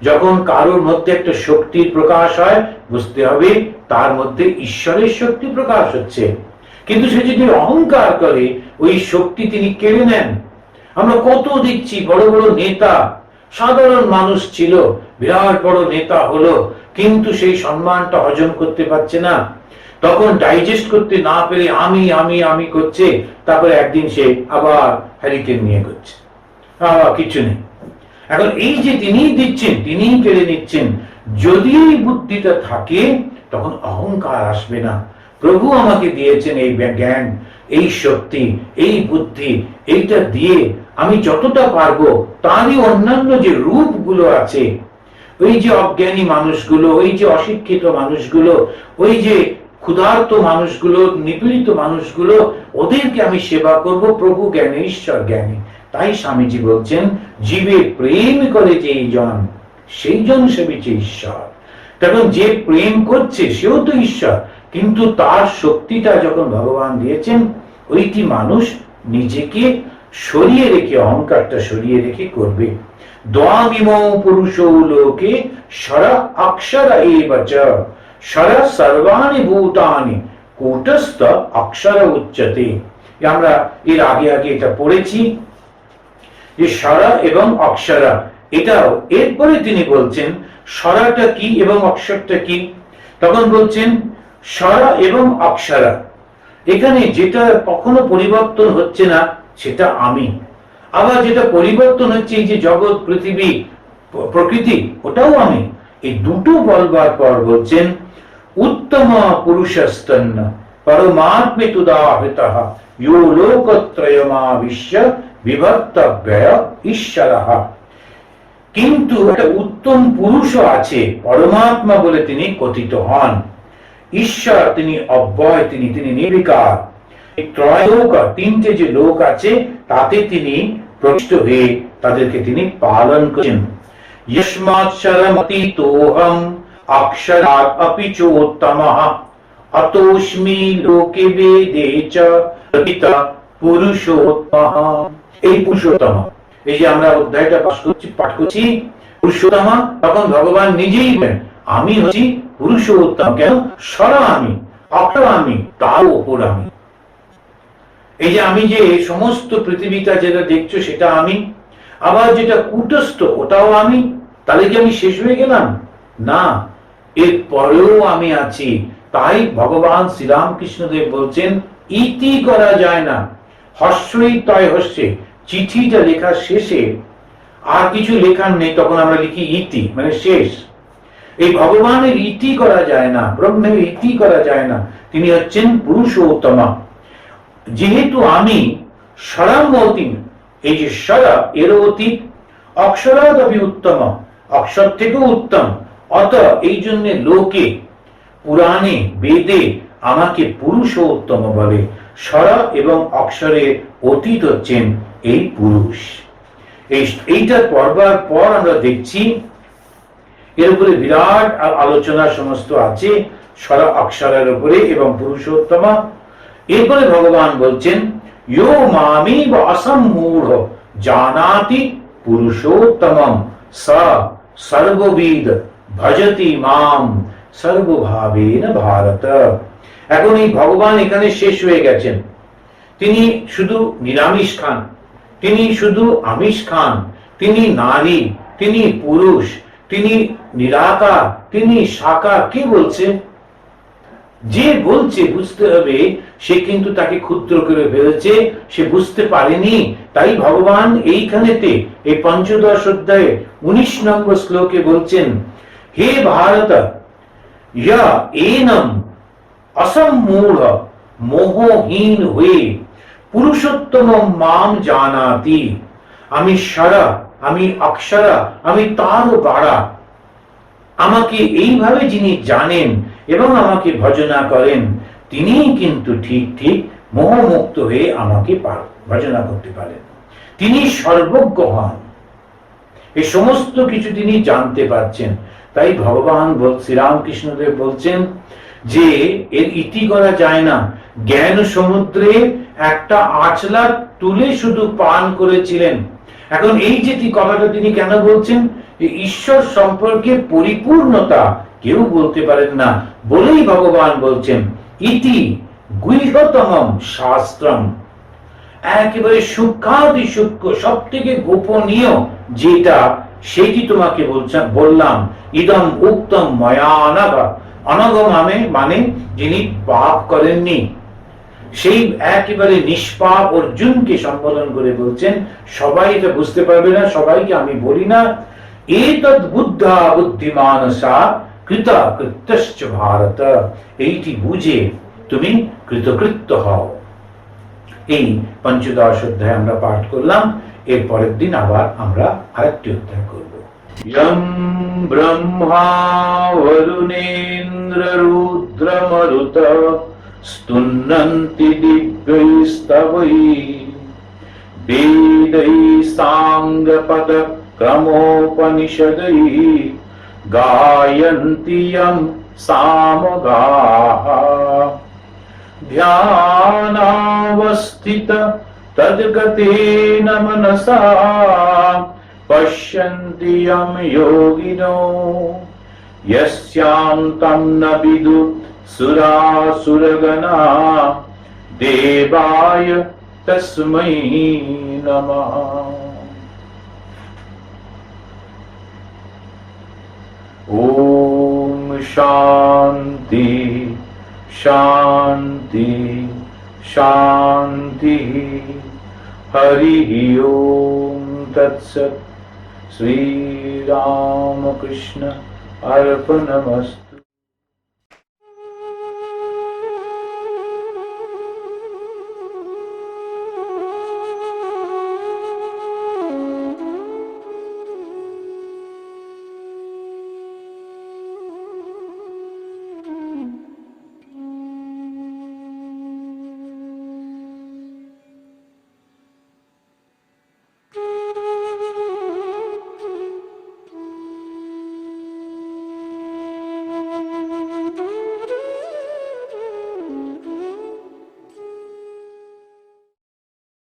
যখন কারোর মধ্যে একটা শক্তির প্রকাশ হয় বুঝতে হবে তার মধ্যে ঈশ্বরের শক্তি প্রকাশ হচ্ছে। কিন্তু সে যদি অহংকার করে ওই শক্তি তিনি কেড়ে নেন। আমরা কত দেখছি বড় বড় নেতা সাধারণ মানুষ ছিল, বিরাট বড় নেতা হলো, কিন্তু সেই সম্মানটা হজম করতে পারছে না। তখন ডাইজেস্ট করতে না পেরে আমি আমি আমি করছে, তারপরে একদিন সে আবার হ্যারিকেন নিয়ে করছে, কিছু নেই। এখন এই যে তিনি দিচ্ছেন, তিনি কেড়ে নিচ্ছেন, যদি এই বুদ্ধিটা থাকে তখন অহংকার আসবে না। প্রভু আমাকে দিয়েছেন এই জ্ঞান, এই শক্তি, এই বুদ্ধি, এইটা দিয়ে আমি যতটা পারবো তারই অন্যান্য যে রূপগুলো আছে, ওই যে অজ্ঞানী মানুষগুলো, ওই যে অশিক্ষিত মানুষগুলো, ওই যে ক্ষুধার্ত মানুষগুলো, নিপীড়িত মানুষগুলো, ওদেরকে আমি সেবা করব। প্রভু জ্ঞানী, ঈশ্বর জ্ঞানী। তাই স্বামীজি বলছেন, জীবে প্রেম করে যেই জন, সেই জন সেবিছে ঈশ্বর। তখন যে প্রেম করছে সেও তো ঈশ্বর, কিন্তু তার শক্তিটা যখন ভগবান দিয়েছেন, ওইটি মানুষ নিজেকে সরিয়ে রেখে, অহংকারটা সরিয়ে রেখে করবে। দ্বামিমৌ পুরুষো লোকে সরা অক্ষরা এব চ, সরা সর্বাণি ভূতানি কূটস্থ অক্ষর উচ্যতে। আমরা এর আগে আগে এটা পড়েছি যে সরা এবং অক্ষরা, এটাও এরপরে তিনি বলছেন সরাটা কি এবং অক্ষরটা কি। তখন বলছেন সরা এবং অক্ষরা, এখানে যেটা কখনো পরিবর্তন হচ্ছে না সেটা আমি, আবার যেটা পরিবর্তন হচ্ছে এই যে জগৎ, পৃথিবী, প্রকৃতি, ওটাও আমি। এই দুটো বলবার পর বলছেন উত্তম পুরুষস্তন্ন পরমাত্মে তুদাহৃতঃ ইয়ো লোকত্রয়মাবিশ্য বিভক্তব্যয় ঈশ্বরঃ। কিন্তু একটা উত্তম পুরুষও আছে, পরমাত্মা বলে তিনি কথিত হন। ঈশ্বর তিনি অব্যয়, তিনি নির্বিকার। ত্রয়োলোক, তিনটে যে লোক আছে তাতে তিনি প্রবিষ্ট হয়ে তাদেরকে তিনি পালন করেন। যস্মাৎক্ষরমতীতোহম অক্ষরাৎ অপি চোত্তমঃ অতোস্মি লোকে বেদে চ প্রকৃতঃ পুরুষোত্তমঃ। এই পুরুষোত্তম, এই যে আমরা অধ্যায়টা পাঠ করছি পুরুষোত্তম, তখন ভগবান নিজেই বলেন আমি হচ্ছি পুরুষোত্তম। কেন? সরা আমি, অক্ষর আমি, তার উপর আমি। এই যে আমি যে সমস্ত পৃথিবীটা যেটা দেখছো সেটা আমি, আবার যেটা কূটস্থ ওটাও আমি। তাহলে কি আমি শেষ হয়ে গেলাম? না, এর পরেও আমি আছি। তাই ভগবান শ্রীরামকৃষ্ণদেব বলছেন ইতি করা যায় না। হস্যই তয় হস্যে, চিঠিটা লেখার শেষে আর কিছু লেখার নেই, তখন আমরা লিখি ইতি, মানে শেষ। এই ভগবানের ইতি করা যায় না, ব্রহ্মের ইতি করা যায় না। তিনি হচ্ছেন পুরুষোত্তম। যেহেতু আমি সরামতি, এই যে সরা এরও অতীত, অক্ষরাদপি উত্তম, অক্ষর থেকেও উত্তম। অত এই জন্য লোকে, পুরাণে, বেদে আমাকে পুরুষোত্তম বলে। সরা এবং অক্ষরের অতীত হচ্ছেন এই পুরুষ। এইটা পড়বার পর আমরা দেখছি এর উপরে বিরাট আলোচনা সমস্ত আছে, সরা অক্ষরের উপরে এবং পুরুষোত্তম। এরপরে ভগবান বলছেন ইয়ো মামি অসম্মূঢ় জানাতি পুরুষোত্তমম স সর্ববিদ ভজতি মাম সর্বভাবেন ভারত। এখন এই ভগবান এখানে শেষ হয়ে গেছেন। তিনি শুধু নিরামিষ খান, তিনি শুধু আমিষ খান, তিনি নারী, তিনি পুরুষ, তিনি নিরাকার, তিনি সাকার। কে বলছে? যে বলছে বুঝতে হবে সে কিন্তু তাকে ক্ষুদ্র করে ফেলেছে, সে বুঝতে পারেনি। তাই ভগবান এইখানেতে এই পঞ্চদশ অধ্যায়ে 19 নম্বর শ্লোকে বলছেন হে ভারত ইয়া এনম অসম্মূঢ় মোহহীন হয়ে পুরুষোত্তম মাম জানাতি। আমি সরা, আমি অক্ষরা, আমি তারও বাড়া। আমাকে এইভাবে যিনি জানেন এবং আমাকে ভজনা করেন, তিনি কিন্তু ঠিক ঠিক মোহমুক্ত হয়ে আমাকে ভজনা করতে পারেন। তিনি সর্বজ্ঞ হন, এই সমস্ত কিছু তিনি জানতে পারছেন। তাই ভগবান শ্রীরামকৃষ্ণদেব বলছেন যে এর ইতি করা যায় না। জ্ঞান সমুদ্রে একটা আঁচলা তুলে শুধু পান করেছিলেন। এখন এই যে কথাটা তিনি কেন বলছেন, ঈশ্বর সম্পর্কে পরিপূর্ণতা কেউ বলতে পারেন না বলেই ভগবান বলছেন ইতি গুহ্যতমম শাস্ত্রম, একেবারে সূক্ষ্মাতি সূক্ষ্ম, সব থেকে গোপনীয় যেটা সেইটি তোমাকে বললাম। ইদম উক্তম ময়া অনঘ। অনঘ মানে যিনি পাপ করেননি, সেই একেবারে নিষ্পাপ অর্জুনকে সম্বোধন করে বলছেন। সবাই এটা বুঝতে পারবে না, সবাইকে আমি বলি না। এতদ বুদ্ধা বুদ্ধিমানসা কৃতা কৃত্যশ্চ ভারত। এইটি বুঝে তুমি কৃতকৃত্য হও। এই পঞ্চদশ অধ্যায় আমরা পাঠ করলাম। এর পরের দিন আবার আমরা আরেকটি অধ্যায় করব। यं ब्रह्मा वरुणेन्द्र रुद्रमरुत स्तुन्नन्ति दिव्यैस्तवैः वेदैः साङ्गपदक्रमोपनिषदैः गायन्ति यं सामगाः ध्यानावस्थित तद्गतेन मनसा पश्यन्ति यं योगिनो यस्यान्तं न विदुः सुरासुरगणा देवाय तस्मै नमः। ॐ शान्ति शान्ति शान्ति। हरिः ओम तत्सत्। श्री रामकृष्ण अर्पणमस्तु।